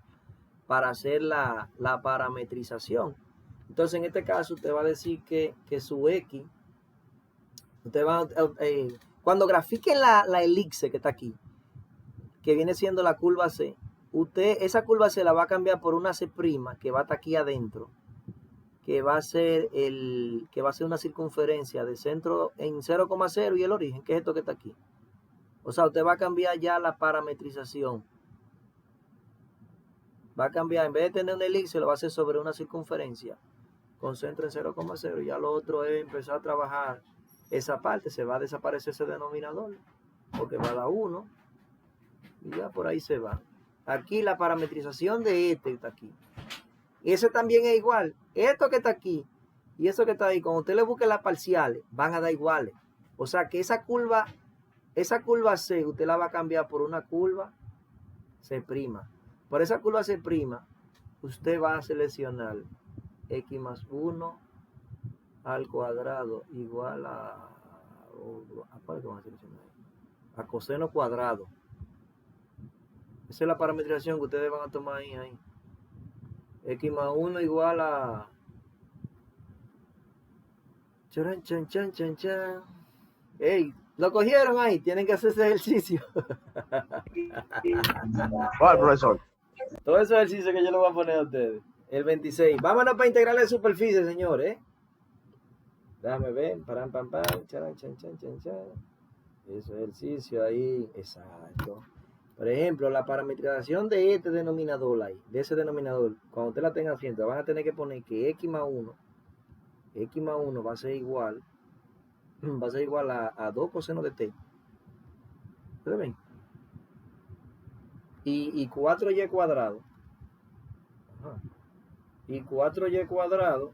para hacer la parametrización. Entonces, en este caso, usted va a decir que su X, usted va cuando grafiquen la elipse que está aquí, que viene siendo la curva C, usted esa curva C la va a cambiar por una C' que va a estar aquí adentro, que va a ser una circunferencia de centro en 0,0 y el origen, que es esto que está aquí. O sea, usted va a cambiar ya la parametrización. Va a cambiar, en vez de tener una elipse, lo va a hacer sobre una circunferencia con centro en 0,0. Ya lo otro es empezar a trabajar esa parte. Se va a desaparecer ese denominador, porque va a dar 1. Y ya por ahí se va. Aquí la parametrización de este está aquí. Y ese también es igual. Esto que está aquí y eso que está ahí, cuando usted le busque las parciales, van a dar iguales. O sea que esa curva C, usted la va a cambiar por una curva C'. Por esa curva C', usted va a seleccionar x más 1 al cuadrado igual a coseno cuadrado. Esa es la parametrización que ustedes van a tomar ahí. X más 1 igual a... Chan, chan, chan, chan, chan. ¡Ey! ¿Lo cogieron ahí? Tienen que hacer ese ejercicio. ¿Cuál, profesor? Todo ese ejercicio que yo le voy a poner a ustedes. El 26. Vámonos para integrar la superficie, señores. Déjame ver. Param, pam, pam. Chan, chan, chan, chan, chan. Ese ejercicio ahí. Exacto. Por ejemplo, la parametrización de este denominador ahí, de ese denominador, cuando usted la tenga haciendo, van a tener que poner que x más 1 va a ser igual a 2 coseno de t. ¿Ustedes ven? Y 4y cuadrado. Ajá. Y 4y cuadrado,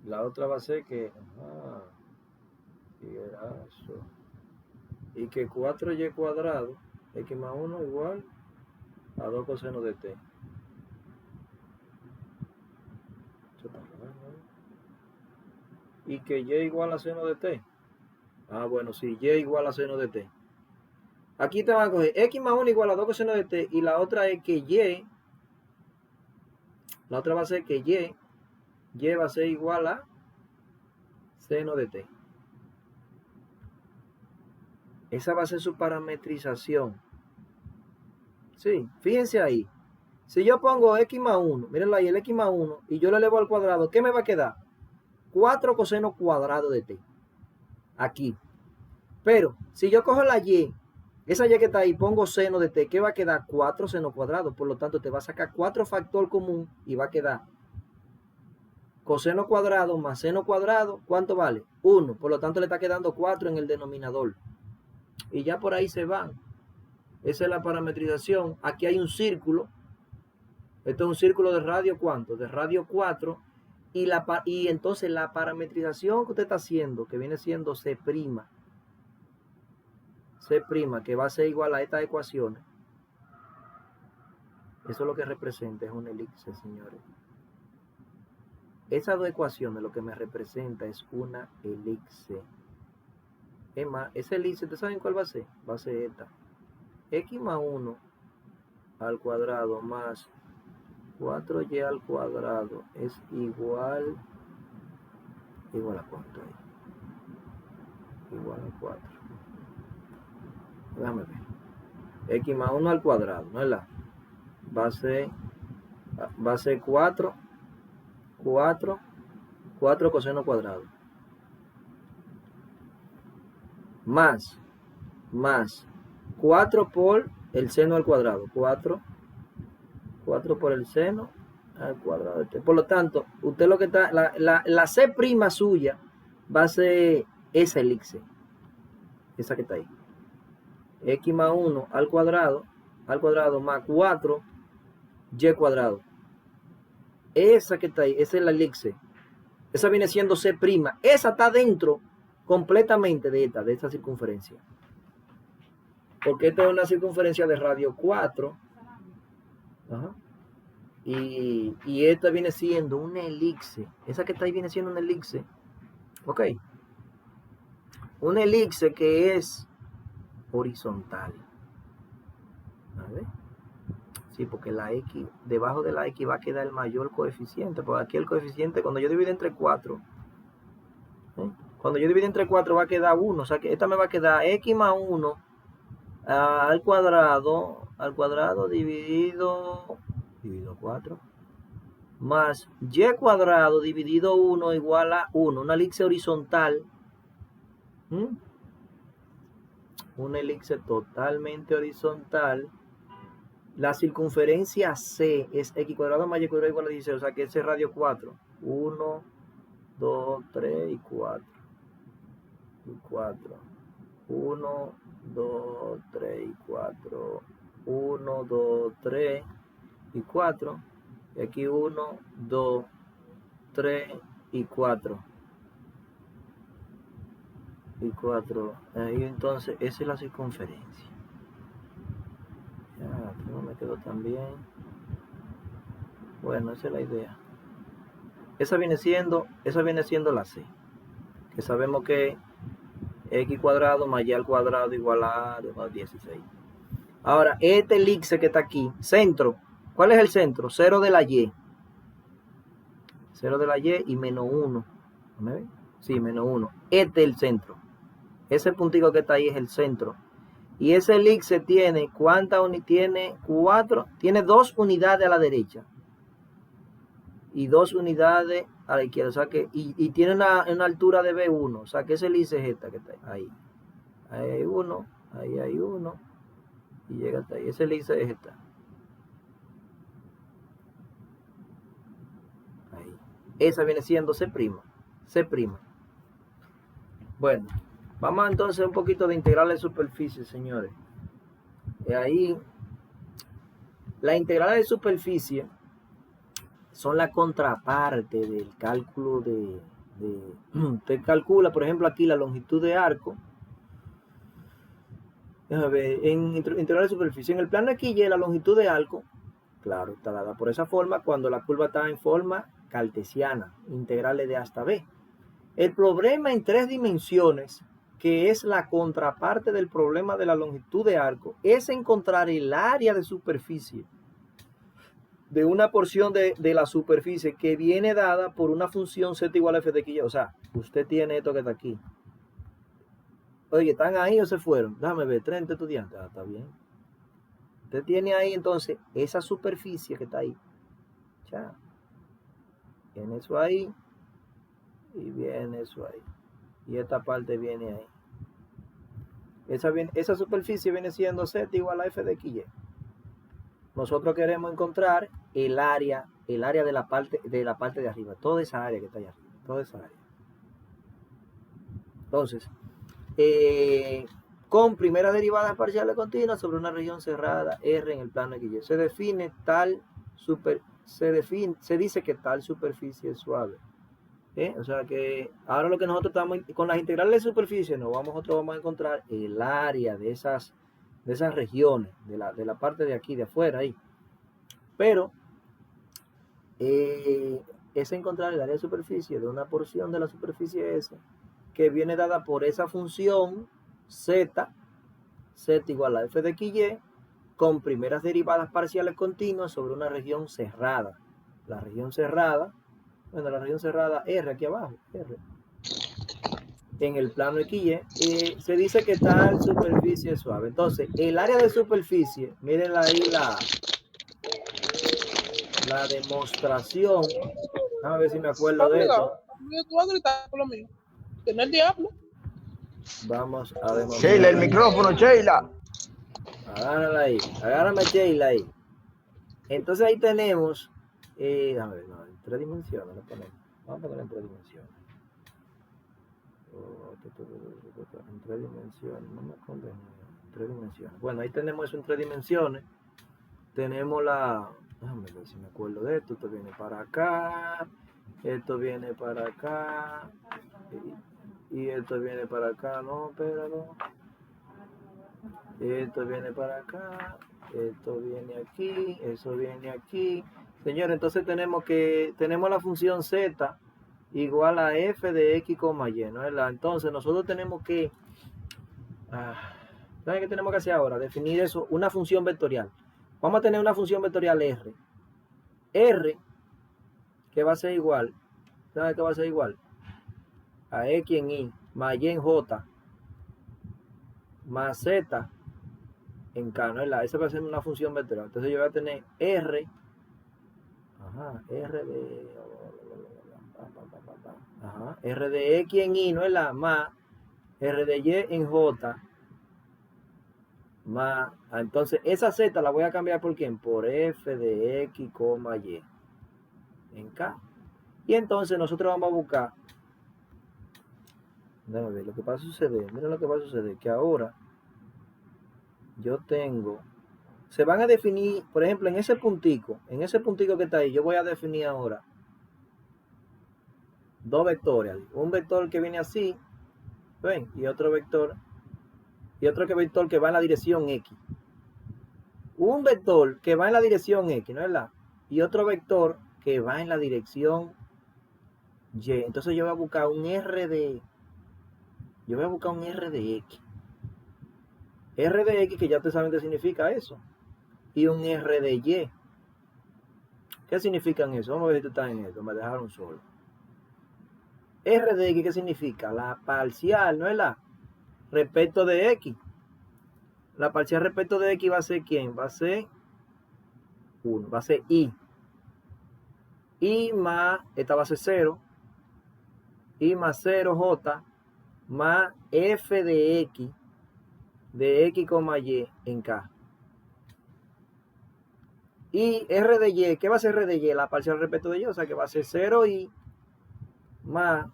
la otra va a ser que... Ajá. Y que 4y cuadrado, x más 1 igual a 2 coseno de t. Y que y igual a seno de t. Ah, bueno, sí, y igual a seno de t. Aquí te van a coger x más 1 igual a 2 coseno de t. Y la otra es que y. La otra va a ser que y va a ser igual a seno de t. Esa va a ser su parametrización. Sí, fíjense ahí. Si yo pongo x más 1, mírenlo ahí, el x más 1, y yo lo elevo al cuadrado, ¿qué me va a quedar? 4 coseno cuadrado de t. Aquí. Pero, si yo cojo la y, esa y que está ahí, pongo seno de t, ¿qué va a quedar? 4 seno cuadrado. Por lo tanto, te va a sacar 4 factor común y va a quedar coseno cuadrado más seno cuadrado. ¿Cuánto vale? 1. Por lo tanto, le está quedando 4 en el denominador. Y ya por ahí se van. Esa es la parametrización. Aquí hay un círculo. Esto es un círculo de radio, ¿cuánto? De radio 4. Y entonces la parametrización que usted está haciendo, que viene siendo C', que va a ser igual a estas ecuaciones. Eso es lo que representa, es una elipse, señores. Esas dos ecuaciones lo que me representa es una elipse. Es más, esa elipse, ¿ustedes saben cuál va a ser? Va a ser esta. X más 1 al cuadrado más 4y al cuadrado es igual a cuánto ahí. Igual a 4. Déjame ver. X más 1 al cuadrado, ¿no es la? Va a ser 4 coseno cuadrado. Más 4 por el seno al cuadrado. 4 por el seno al cuadrado de t. Por lo tanto, usted lo que está, la C' suya va a ser esa elipse. Esa que está ahí. X más 1 al cuadrado más 4 y cuadrado. Esa que está ahí, esa es la elipse. Esa viene siendo C'. Esa está dentro completamente de esta circunferencia. Porque esta es una circunferencia de radio 4. Ajá. Y esta viene siendo una elipse. Esa que está ahí viene siendo una elipse. Ok. Una elipse que es horizontal. A ver. Sí, porque la X, debajo de la X va a quedar el mayor coeficiente. Porque aquí el coeficiente, cuando yo divido entre 4, cuando yo divido entre 4 va a quedar 1. O sea que esta me va a quedar X más 1 al cuadrado dividido 4. Más y cuadrado dividido 1 igual a 1. Una elipse horizontal. Una elipse totalmente horizontal. La circunferencia C es X cuadrado más Y cuadrado igual a 16. O sea que ese es radio 4. 1, 2, 3 y 4. Y 4. 1, 2, 3 y 4. 1, 2, 3 y 4. Y aquí 1, 2, 3 y 4. Y 4. Ahí entonces, esa es la circunferencia. Ya, aquí no me quedó tan bien. Bueno, esa es la idea. Esa viene siendo la C. Que sabemos que X cuadrado más Y al cuadrado igual a 16. Ahora, este elipse que está aquí, centro. ¿Cuál es el centro? 0 de la Y. 0 de la Y y menos 1. ¿Me ven? Sí, menos 1. Este es el centro. Ese puntico que está ahí es el centro. Y ese elipse tiene, ¿cuántas unidades? Tiene 4. Tiene 2 unidades a la derecha. Y 2 unidades a la izquierda. O sea que, y tiene una altura de B1. O sea que ese elipse es esta que está ahí. Ahí hay uno. Ahí hay uno. Y llega hasta ahí. Ese elipse es esta. Ahí. Esa viene siendo C'. C'. Bueno, vamos entonces un poquito de integral de superficie, señores. Y ahí, la integral de superficie son la contraparte del cálculo usted calcula, por ejemplo, aquí la longitud de arco. Déjame ver, en integral de superficie, en el plano aquí la longitud de arco, claro, está dada por esa forma cuando la curva está en forma cartesiana, integrales de A hasta B. El problema en 3 dimensiones, que es la contraparte del problema de la longitud de arco, es encontrar el área de superficie de una porción de la superficie que viene dada por una función z igual a f de x. O sea, usted tiene esto que está aquí. Oye, ¿están ahí o se fueron? Déjame ver, 30 estudiantes. Ah, está bien. Usted tiene ahí entonces esa superficie que está ahí. Ya. Viene eso ahí. Y viene eso ahí. Y esta parte viene ahí. Esa superficie viene siendo z igual a f de x. Nosotros queremos encontrar el área de la parte de arriba. Toda esa área que está allá arriba. Toda esa área. Entonces, con primeras derivadas parciales continuas sobre una región cerrada R en el plano XY. Se dice que tal superficie es suave. O sea que ahora lo que nosotros estamos con las integrales de superficie, nosotros vamos a encontrar el área de esas regiones, de la parte de aquí, de afuera ahí. Pero es encontrar el área de superficie de una porción de la superficie S que viene dada por esa función z igual a f de xy con primeras derivadas parciales continuas sobre una región cerrada. La región cerrada R aquí abajo, R. En el plano XY, se dice que tal superficie es suave. Entonces, el área de superficie, miren ahí la demostración. Vamos a ver si me acuerdo de esto. Tú vas a gritar por lo mío. Tener el diablo. Vamos a demostrar. Sheila, el micrófono, Sheila. Agárrala ahí. Agárrame, Sheila, ahí. Entonces ahí tenemos, a ver, no, en 3 dimensiones lo ponemos. Vamos a poner en 3 dimensiones. En 3 dimensiones, no me acuerdo. En 3 dimensiones. Bueno, ahí tenemos eso en 3 dimensiones. Tenemos Déjame ver si me acuerdo de esto. Esto viene para acá. Esto viene para acá. Y esto viene para acá. No, espéralo. Esto viene para acá. Esto viene aquí. Eso viene aquí. Señores, entonces tenemos la función z igual a f de x, y, ¿no es verdad? Entonces nosotros tenemos que, ¿saben qué tenemos que hacer ahora? Definir eso, una función vectorial. Vamos a tener una función vectorial r. R, que va a ser igual, ¿saben qué va a ser igual? A x en y, más y en j, más z en k, ¿no es verdad? Esa va a ser una función vectorial. Entonces yo voy a tener r, r de... R de X en Y, ¿no es la? Más R de Y en J. Más, entonces esa Z la voy a cambiar por ¿quién? Por F de X, Y en K. Y entonces nosotros vamos a buscar, déjame ver lo que va a suceder. Miren lo que va a suceder, que ahora yo tengo, se van a definir, por ejemplo, en ese puntico que está ahí, yo voy a definir ahora dos vectores. Un vector que viene así, ¿ven? Y otro vector que va en la dirección X. Un vector que va en la dirección X, ¿no es verdad? Y otro vector que va en la dirección Y. Entonces yo voy a buscar un R de X. R de X, que ya ustedes saben qué significa eso. Y un R de Y. ¿Qué significan eso? Vamos a ver si tú estás en esto. Me dejaron solo. R de X, ¿qué significa? La parcial, ¿no es la? Respecto de X. La parcial respecto de X va a ser ¿quién? Va a ser 1, va a ser Y. Y más, esta va a ser 0. Y más 0J más F de X, Y en K. Y R de Y, ¿qué va a ser R de Y? La parcial respecto de Y, o sea que va a ser 0Y más,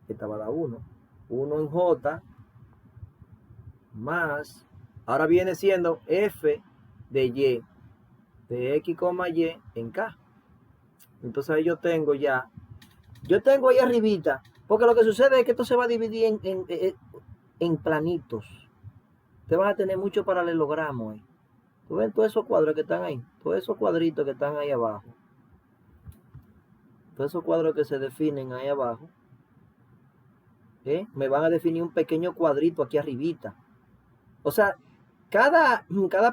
esta va a dar 1 en J, más, ahora viene siendo F de Y, de X, Y en K. Entonces ahí yo tengo ahí arribita, porque lo que sucede es que esto se va a dividir en planitos. Ustedes van a tener muchos paralelogramos. ¿Tú ves todos esos cuadros que están ahí? Todos esos cuadritos que están ahí abajo. Todos esos cuadros que se definen ahí abajo. Me van a definir un pequeño cuadrito aquí arribita. O sea, cada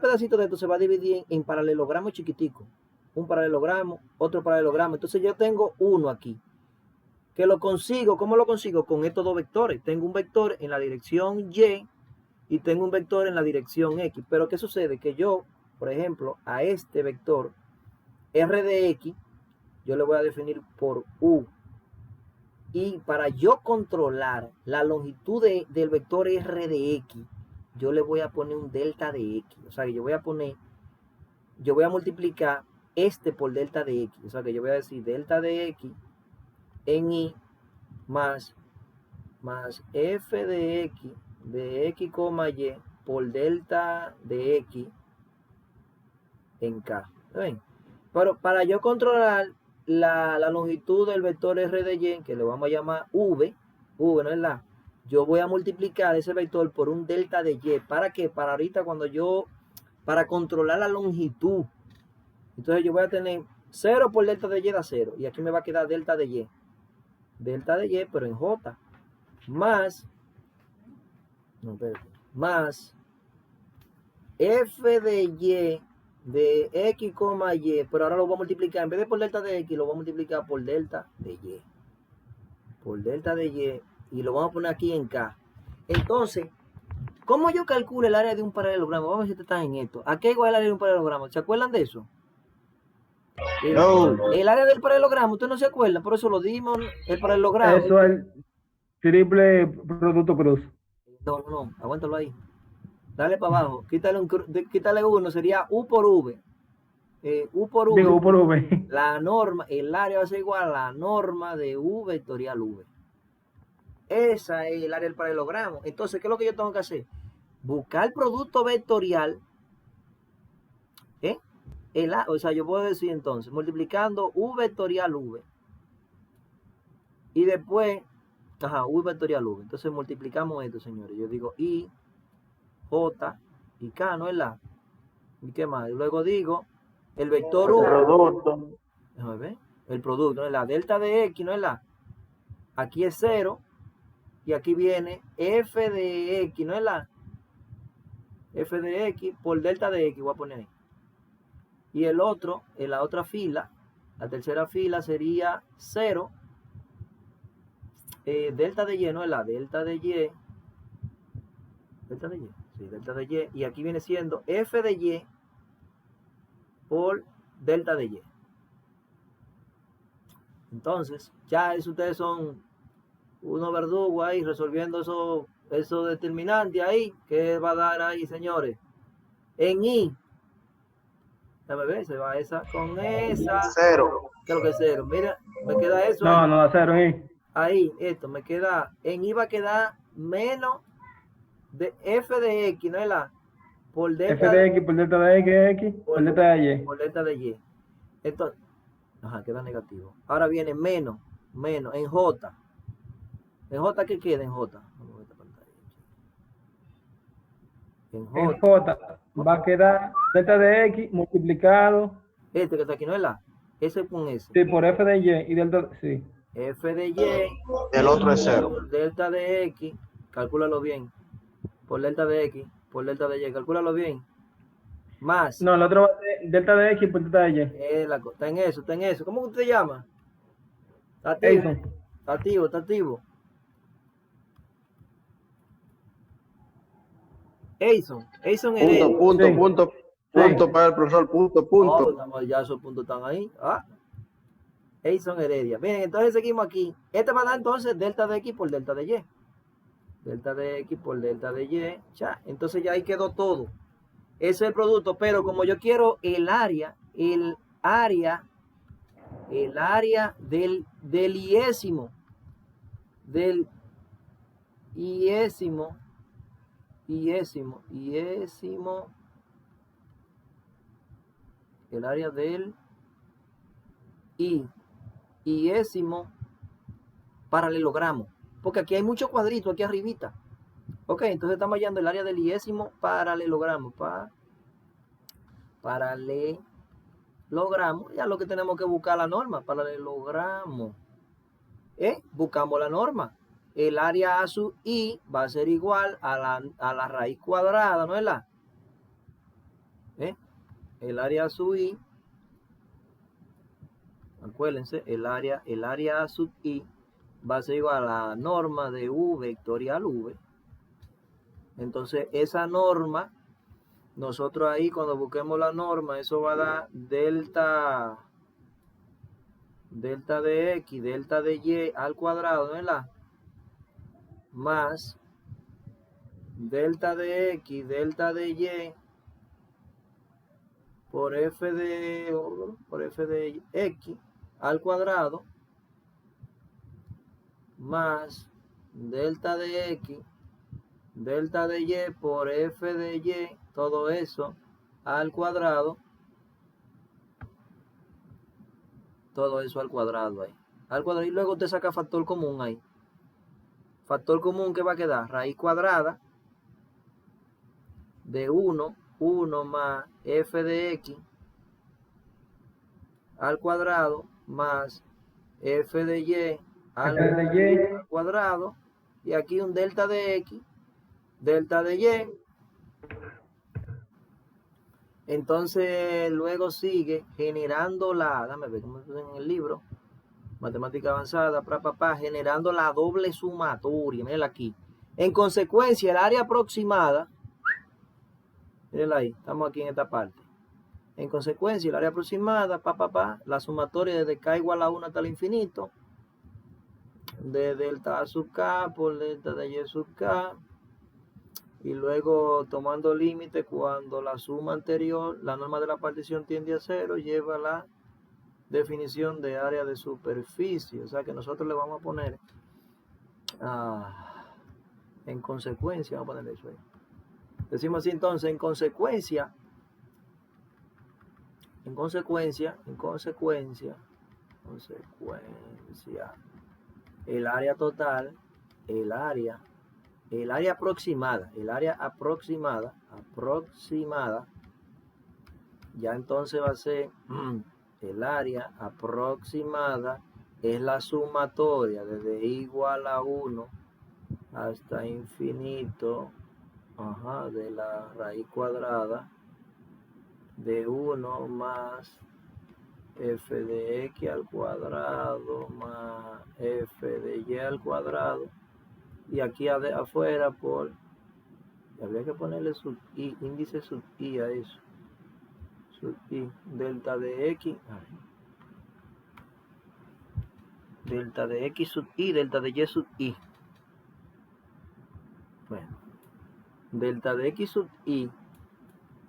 pedacito de esto se va a dividir en paralelogramos chiquiticos. Un paralelogramo, otro paralelogramo. Entonces yo tengo uno aquí. Que lo consigo, ¿cómo lo consigo? Con estos dos vectores. Tengo un vector en la dirección Y y tengo un vector en la dirección X. Pero ¿qué sucede? Que yo, por ejemplo, a este vector R de X, yo le voy a definir por U. Y para yo controlar la longitud del vector R de X, yo le voy a poner un delta de X. O sea que yo voy a multiplicar este por delta de X. O sea que yo voy a decir delta de X en Y más F de X, Y por delta de X en K. ¿Ven? Pero para yo controlar la longitud del vector R de Y, que le vamos a llamar V, ¿no es la? Yo voy a multiplicar ese vector por un delta de Y. ¿Para qué? Para ahorita para controlar la longitud. Entonces yo voy a tener 0 por delta de Y da 0. Y aquí me va a quedar delta de Y. Delta de Y, pero en J. Más F de Y de X, Y, pero ahora lo voy a multiplicar, en vez de por delta de X, lo voy a multiplicar por delta de Y. Por delta de Y, y lo vamos a poner aquí en K. Entonces, ¿cómo yo calculo el área de un paralelogramo? Vamos a ver si están en esto. ¿A qué igual el área de un paralelogramo? ¿Se acuerdan de eso? No. El área del paralelogramo, ¿ustedes no se acuerdan? Por eso lo dimos, el paralelogramo. Eso es triple producto cruz. No, aguántalo ahí. Dale para abajo, quítale uno, sería U por V. U por V. Digo, U por V. La norma, el área va a ser igual a la norma de U vectorial V. Esa es el área del paralelogramo. Entonces, ¿qué es lo que yo tengo que hacer? Buscar el producto vectorial o sea, yo puedo decir entonces, multiplicando U vectorial V. Y después, U vectorial V. Entonces multiplicamos esto, señores. Yo digo I, J y K, ¿no es la? ¿Y qué más? Y luego digo, el vector U. Producto. Déjame ver. El producto, ¿no es la? Delta de X, ¿no es la? Aquí es 0. Y aquí viene F de X, ¿no es la? F de X por delta de X, voy a poner ahí. Y el otro, en la otra fila, la tercera fila sería 0. Delta de Y, no es la delta de Y. Delta de Y. Sí, delta de Y. Y aquí viene siendo F de Y por delta de Y. Entonces, ya eso ustedes son unos verdugos ahí resolviendo esos determinantes ahí. ¿Qué va a dar ahí, señores? En I. Déjame ver, se va esa con esa. 0. ¿Qué es lo que es 0? Mira, me queda eso No, ahí. no da 0 ahí. Ahí, esto, me queda, en I va a quedar menos de F de X, ¿no es la? Por delta F de X por delta de X, por delta de Y. por delta de Y. Entonces, queda negativo. Ahora viene menos, en J. ¿En J qué queda en J? Vamos a ver esta pantalla. En En J. J va a quedar delta de X multiplicado. Este que está aquí, ¿no es la? S con S. Sí, por F de Y y delta, sí. F de Y. El otro es 0. Por delta de X. Calcúlalo bien. Por delta de X. Por delta de Y. Calcúlalo bien. Más. No, el otro va a ser delta de X por delta de Y. Está en eso, está en eso. ¿Cómo usted llama? Está activo. Eso. Está activo, está activo. Eison Heredia. Punto Sí. para el profesor, punto. Ya esos puntos están ahí. Eison Heredia. Bien, entonces seguimos aquí. Este va a dar entonces delta de X por delta de Y. Delta de X por delta de Y. Ya, entonces ya ahí quedó todo. Ese es el producto, pero como yo quiero el área del iésimo, el área del iésimo paralelogramo, porque aquí hay muchos cuadritos aquí arribita. Ok, entonces estamos hallando el área del iésimo paralelogramo. Paralelogramo, ya lo que tenemos que buscar la norma, paralelogramo. Buscamos la norma. El área A sub I va a ser igual a la raíz cuadrada, ¿no es la? El área A sub I, acuérdense, el área A sub I va a ser igual a la norma de U vectorial V. Entonces, esa norma, nosotros ahí cuando busquemos la norma, eso va a dar delta de X, delta de Y al cuadrado, ¿no es la? Más delta de X, delta de Y por F de X al cuadrado más delta de X, delta de Y por F de Y, todo eso al cuadrado, ahí. Al cuadrado, y luego usted saca factor común ahí. Factor común que va a quedar raíz cuadrada de 1 más F de X al cuadrado más F de Y al cuadrado, y aquí un delta de X, delta de Y. Entonces luego sigue generando déjame ver cómo está en el libro, matemática avanzada, generando la doble sumatoria. Mírenla aquí. En consecuencia, el área aproximada, mírenla ahí, estamos aquí en esta parte. En consecuencia, el área aproximada, la sumatoria desde K igual a 1 hasta el infinito, de delta A sub K por delta de Y sub K, y luego tomando límite cuando la suma anterior, la norma de la partición tiende a 0, lleva la definición de área de superficie. O sea que nosotros le vamos a poner en consecuencia, vamos a poner eso ahí. Decimos así entonces, en consecuencia, en consecuencia, el área total, el área aproximada, ya entonces va a ser el área aproximada es la sumatoria desde igual a 1 hasta infinito de la raíz cuadrada de 1 más f de x al cuadrado más f de y al cuadrado, y aquí afuera habría que ponerle sub i, índice sub i a eso, sub i, delta de x, delta de x sub i, delta de y sub i. Bueno, delta de x sub i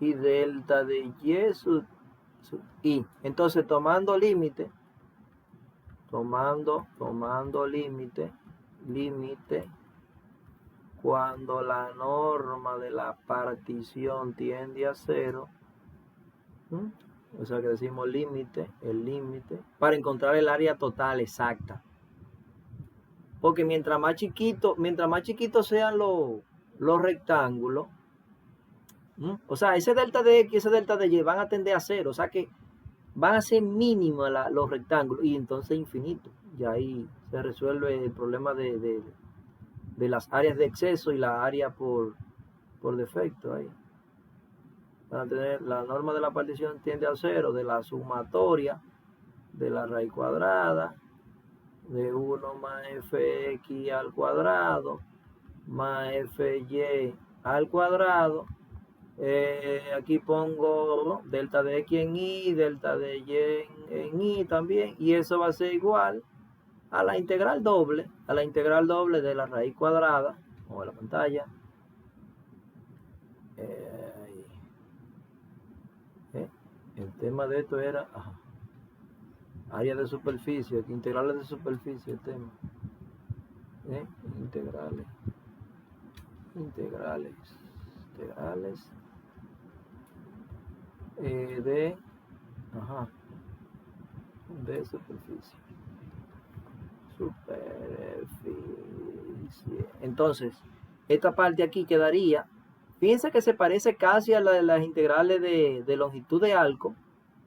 y delta de y sub i. Entonces, tomando límite, cuando la norma de la partición tiende a 0, o sea que decimos límite, el límite, para encontrar el área total exacta. Porque mientras más chiquitos sean los rectángulos, o sea, ese delta de x, ese delta de y van a tender a 0, o sea que van a ser mínimos los rectángulos y entonces infinito. Y ahí se resuelve el problema de las áreas de exceso y la área por defecto. Ahí van a tener la norma de la partición tiende a 0 de la sumatoria de la raíz cuadrada de 1 más fx al cuadrado más fy al cuadrado. Aquí pongo delta de x en y, delta de y en y también, y eso va a ser igual a la integral doble de la raíz cuadrada, o de la pantalla, el tema de esto era área de superficie, integrales de superficie, el tema, integrales de superficie. Entonces, esta parte aquí quedaría, fíjense que se parece casi a la de las integrales de longitud de arco,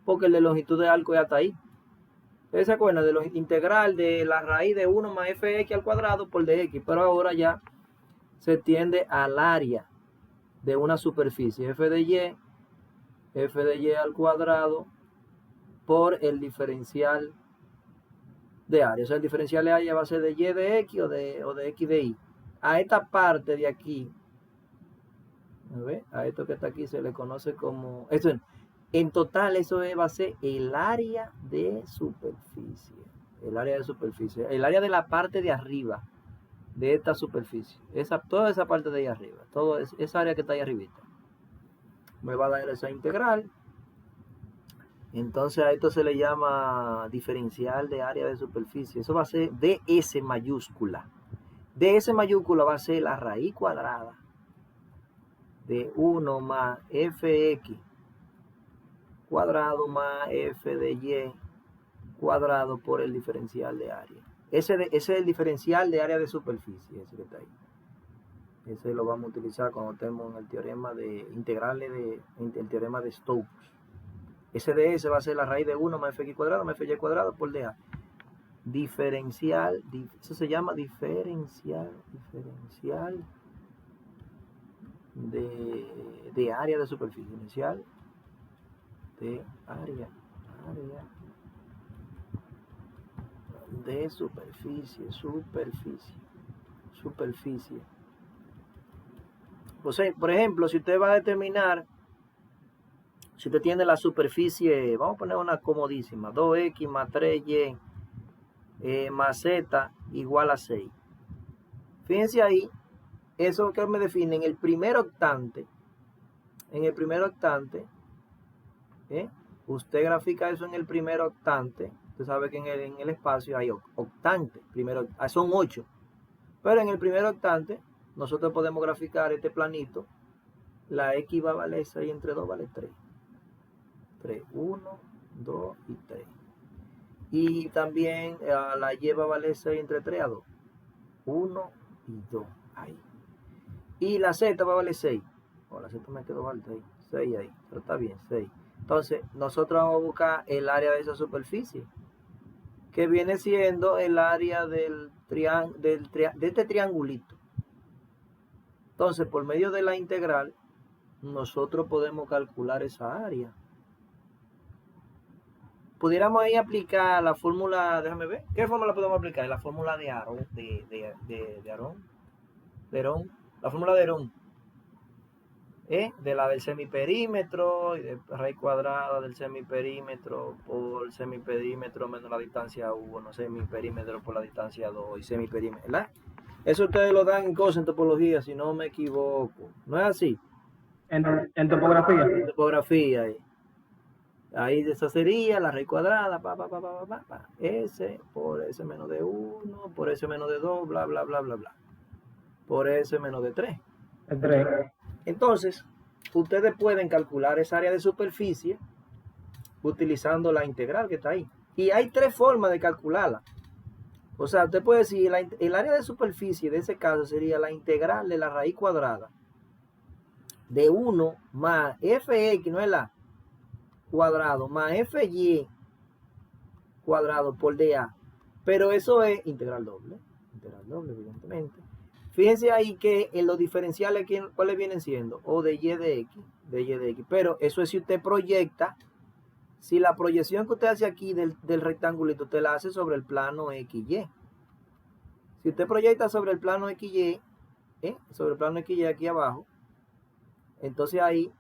porque el de longitud de arco ya está ahí. ¿Ustedes se acuerdan de la integral de la raíz de 1 más fx al cuadrado por dx? Pero ahora ya se tiende al área de una superficie, f de y al cuadrado por el diferencial de área. O sea, el diferencial de área va a ser de y de x o de x de y. A esta parte de aquí, a esto que está aquí se le conoce como, esto en total eso va a ser el área de superficie. El área de la parte de arriba de esta superficie. Toda esa parte de ahí arriba. Toda esa área que está ahí arribita. Me va a dar esa integral. Entonces a esto se le llama diferencial de área de superficie. Eso va a ser ds mayúscula. ds mayúscula va a ser la raíz cuadrada de 1 más fx cuadrado más f de y cuadrado por el diferencial de área. Ese es el diferencial de área de superficie, ese que está ahí. Ese lo vamos a utilizar cuando estemos en el teorema de integrales el teorema de Stokes. Ese de ese va a ser la raíz de 1 más fx cuadrado más fy cuadrado por dA. Diferencial, eso se llama diferencial de área de superficie. Diferencial de área de superficie. Por ejemplo, si usted va a determinar, si usted tiene la superficie, vamos a poner una comodísima, 2x más 3y más z igual a 6. Fíjense ahí, eso que me define en el primer octante, usted grafica eso en el primer octante. Usted sabe que en el espacio hay octante, son 8. Pero en el primer octante, nosotros podemos graficar este planito. La x va a valer 6 entre 2 vale 3. 3. 1, 2 y 3. Y también la y va a valer 6 entre 3 a 2. 1 y 2. Ahí. Y la z va a valer 6. La z me quedó alta ahí. 6 ahí. Pero está bien, 6. Entonces, nosotros vamos a buscar el área de esa superficie, que viene siendo el área de este triangulito. Entonces, por medio de la integral, nosotros podemos calcular esa área. Pudiéramos ahí aplicar la fórmula, déjame ver, ¿qué fórmula podemos aplicar? La fórmula de Aron, la fórmula de Aron, de la del semiperímetro y de raíz cuadrada del semiperímetro por semiperímetro menos la distancia 1, semiperímetro por la distancia 2 y semiperímetro, ¿verdad? Eso ustedes lo dan en cosas en topología, si no me equivoco. ¿No es así? En topografía. En topografía. Ahí esa sería la raíz cuadrada, S por S menos de 1, por S menos de 2, bla, bla, bla, bla, bla. Por S menos de 3. El 3. Entonces, ustedes pueden calcular esa área de superficie utilizando la integral que está ahí. Y hay 3 formas de calcularla. O sea, usted puede decir, el área de superficie de ese caso sería la integral de la raíz cuadrada de 1 más fx, no es la cuadrado, más fy cuadrado por dA. Pero eso es integral doble, evidentemente. Fíjense ahí que en los diferenciales, ¿cuáles vienen siendo? O de y de x, Pero eso es si usted proyecta, si la proyección que usted hace aquí del rectangulito, usted la hace sobre el plano XY. Si usted proyecta sobre el plano XY, sobre el plano XY aquí abajo, entonces ahí,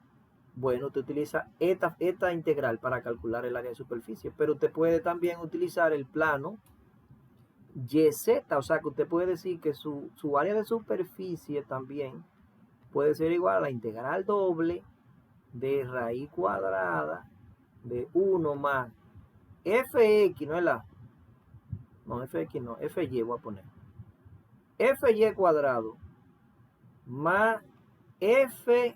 bueno, usted utiliza esta integral para calcular el área de superficie. Pero usted puede también utilizar el plano YZ, o sea que usted puede decir que su área de superficie también puede ser igual a la integral doble de raíz cuadrada de 1 más fx, no es la, no, fx no, fy voy a poner, fy cuadrado más fz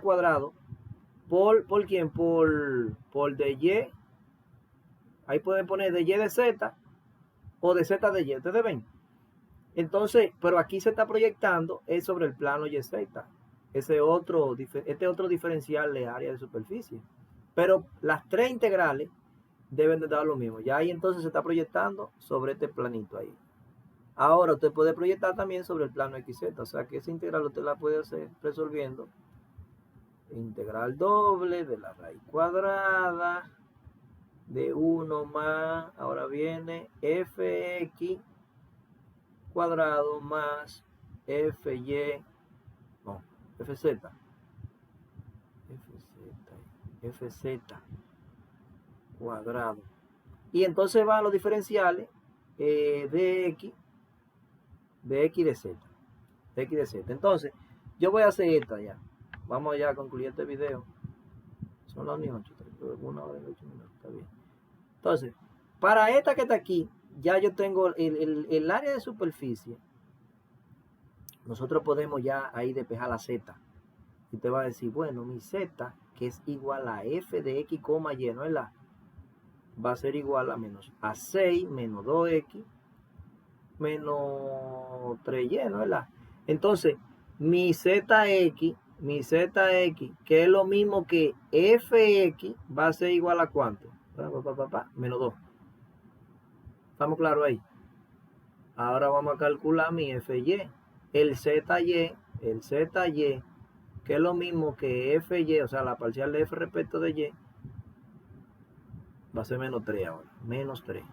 cuadrado por quién, por dy. Ahí pueden poner dy de z o de z de y, ustedes ven. Entonces, pero aquí se está proyectando es sobre el plano YZ. Este otro diferencial de área de superficie. Pero las 3 integrales deben de dar lo mismo. Ya ahí entonces se está proyectando sobre este planito ahí. Ahora usted puede proyectar también sobre el plano XZ. O sea que esa integral usted la puede hacer resolviendo integral doble de la raíz cuadrada de 1 más, ahora viene fx cuadrado más fz cuadrado. Y entonces van los diferenciales de x de z. Entonces, yo voy a hacer esta ya. Vamos ya a concluir este video. Son las 8, 1 hora y 8 minutos, está bien. Entonces, para esta que está aquí, ya yo tengo el área de superficie. Nosotros podemos ya ahí despejar la z. Y te va a decir, bueno, mi z, que es igual a f de x, y, ¿no es la? Va a ser igual a 6 menos 2x menos 3y, ¿no es la? Entonces, mi zx, que es lo mismo que fx, va a ser igual a ¿cuánto? Menos 2. ¿Estamos claros ahí? Ahora vamos a calcular mi fy. El zy, que es lo mismo que fy, o sea, la parcial de f respecto de y, va a ser menos 3 ahora. Menos 3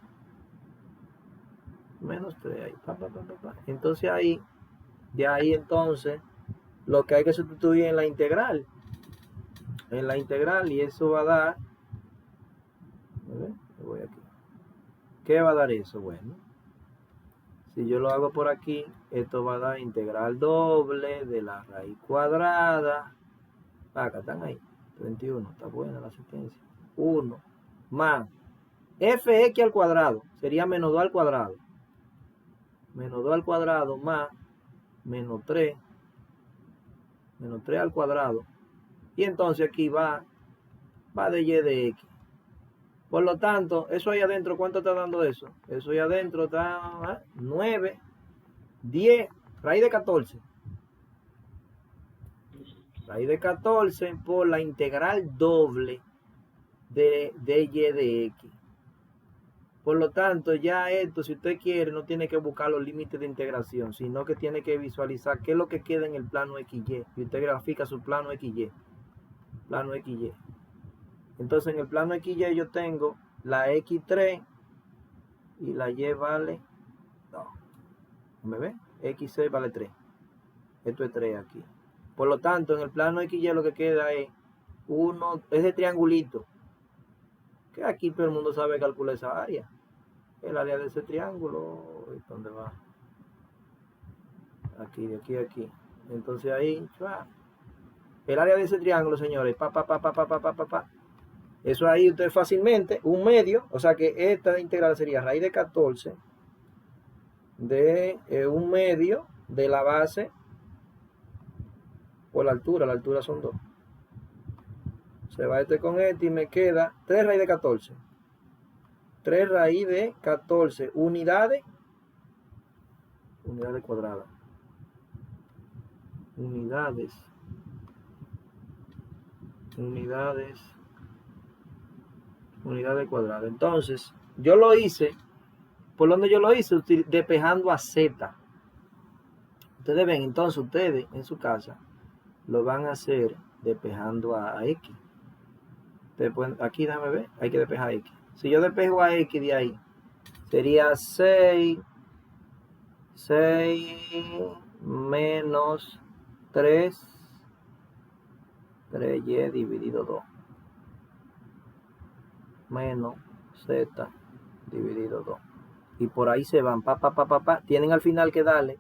ahí. Entonces ahí, de ahí entonces, lo que hay que sustituir en la integral. Y eso va a dar, voy aquí. ¿Qué va a dar eso? Bueno, si yo lo hago por aquí, esto va a dar integral doble de la raíz cuadrada. Acá están ahí, 31, está buena la asistencia. 1 más fx al cuadrado, sería menos 2 al cuadrado. Menos 2 al cuadrado más menos 3 Menos 3 al cuadrado. Y entonces aquí va de y de x. Por lo tanto, eso ahí adentro, ¿cuánto está dando eso? Eso ahí adentro está 9, 10, raíz de 14. Raíz de 14 por la integral doble de y de x. Por lo tanto, ya esto, si usted quiere, no tiene que buscar los límites de integración, sino que tiene que visualizar qué es lo que queda en el plano XY. Y usted grafica su plano XY. Plano XY. Entonces, en el plano XY yo tengo la X3 y la Y vale 2. ¿Me ve? X6 vale 3. Esto es 3 aquí. Por lo tanto, en el plano XY lo que queda es ese triangulito. Que aquí todo el mundo sabe calcular esa área. El área de ese triángulo. ¿Dónde va? Aquí, de aquí a aquí. Entonces ahí, el área de ese triángulo, señores, eso ahí usted fácilmente, un medio, o sea que esta integral sería raíz de 14 de un medio de la base por la altura son 2. Se va este con este y me queda 3 raíz de 14. 3 raíz de 14 unidades cuadradas. Unidades cuadradas. Entonces, yo lo hice, ¿por dónde yo lo hice? Despejando a Z. Ustedes ven, entonces ustedes en su casa lo van a hacer despejando a X. Después, aquí déjame ver, hay que despejar a X. Si yo despejo a X de ahí, sería 6 menos 3y dividido 2 menos z dividido 2. Y por ahí se van, tienen al final que darle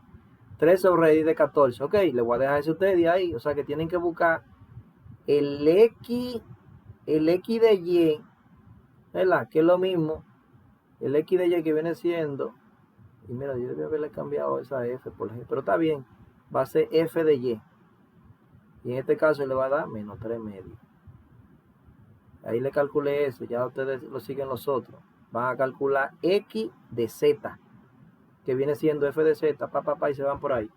3 sobre raíz de 14. Ok, le voy a dejar eso a ustedes de ahí. O sea que tienen que buscar el X de Y, ¿verdad? Que es lo mismo. El X de Y que viene siendo, y mira, yo debí haberle cambiado esa F, por ejemplo, pero está bien, va a ser F de Y. Y en este caso le va a dar menos 3 medios. Ahí le calculé eso, ya ustedes lo siguen los otros. Van a calcular X de Z, que viene siendo F de Z, y se van por ahí.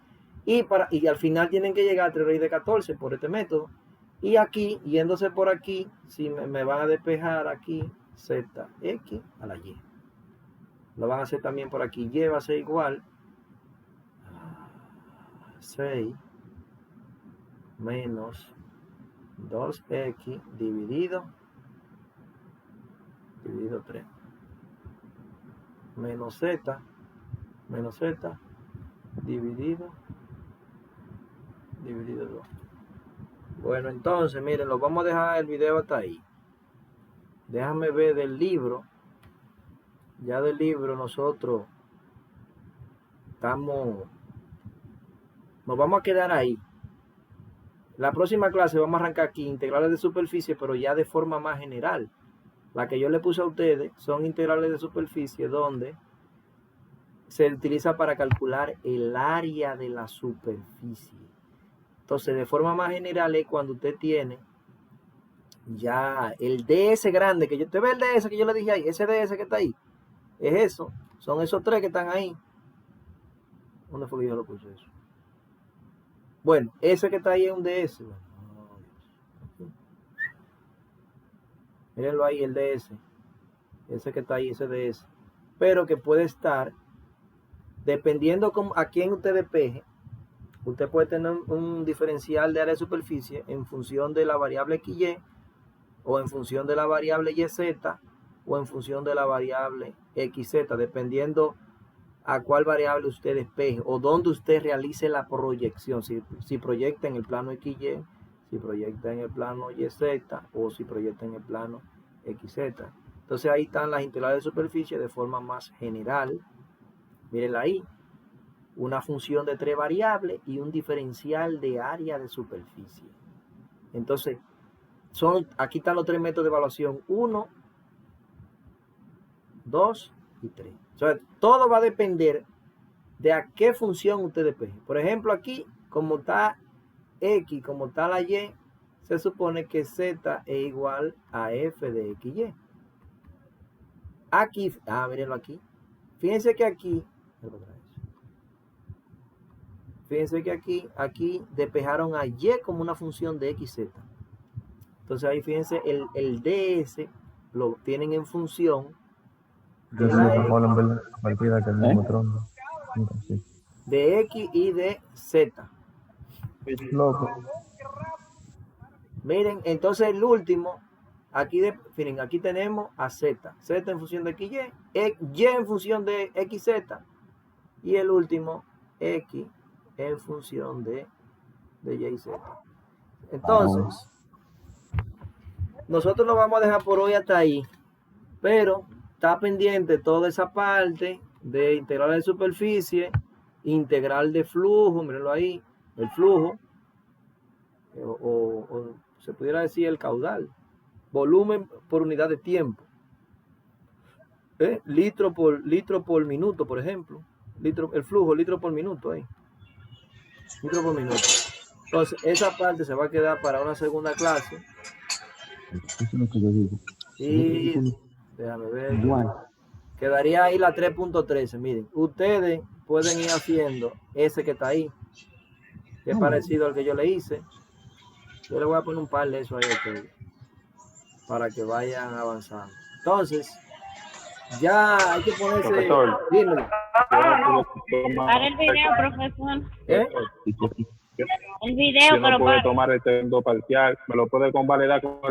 Y al final tienen que llegar a 3 raíz de 14 por este método. Y aquí, yéndose por aquí, si me van a despejar aquí, Z, X a la Y. Lo van a hacer también por aquí. Y va a ser igual a 6 menos 2X dividido 3. Menos Z dividido 2. Bueno, entonces, miren, lo vamos a dejar el video hasta ahí. Déjame ver del libro. Ya del libro nosotros nos vamos a quedar ahí. La próxima clase vamos a arrancar aquí integrales de superficie, pero ya de forma más general. La que yo le puse a ustedes son integrales de superficie donde se utiliza para calcular el área de la superficie. Entonces, de forma más general es cuando usted tiene ya el DS grande, que usted ve el DS que yo le dije ahí, ese DS que está ahí, es eso, son esos 3 que están ahí. ¿Dónde fue que yo lo puse eso? Bueno, ese que está ahí es un DS. Mírenlo ahí, el DS. Ese que está ahí, ese DS. Pero que puede estar, dependiendo a quién usted despeje, usted puede tener un diferencial de área de superficie en función de la variable XY, o en función de la variable YZ, o en función de la variable XZ, dependiendo a cuál variable usted despeje, o donde usted realice la proyección, si proyecta en el plano XY, si proyecta en el plano YZ, o si proyecta en el plano XZ. Entonces ahí están las integrales de superficie de forma más general. Mírenla ahí. Una función de 3 variables y un diferencial de área de superficie. Entonces, aquí están los 3 métodos de evaluación: 1, 2 y 3. O sea, todo va a depender de a qué función usted despeje. Por ejemplo, aquí, como está X como está la Y, se supone que Z es igual a F de XY. Aquí, mírenlo aquí. Fíjense que aquí, aquí despejaron a Y como una función de XZ. Entonces ahí fíjense, el DS lo tienen en función Yo sé que Holland ve la partida que el mismo trono. Sí. de X y de Z. Loco. Miren, entonces el último, miren, aquí tenemos a Z. Z en función de XY, Y en función de XZ, y el último, X en función de YZ. Entonces, nosotros lo vamos a dejar por hoy hasta ahí, pero está pendiente toda esa parte de integral de superficie, integral de flujo, mírenlo ahí, el flujo, o se pudiera decir el caudal, volumen por unidad de tiempo, litro por minuto, por ejemplo, el flujo, litro por minuto, litro por minuto. Entonces, esa parte se va a quedar para una segunda clase. Eso es lo que yo digo. Y déjame ver. Quedaría ahí la 3.13. Miren, ustedes pueden ir haciendo ese que está ahí, que es parecido al que yo le hice. Yo le voy a poner un par de eso ahí a ustedes, para que vayan avanzando. Entonces, ya hay que ponerse. Profesor. Dímelo. Para el video, profesor. El Yo video, no puedo tomar el segundo parcial. ¿Me lo puede convalidar con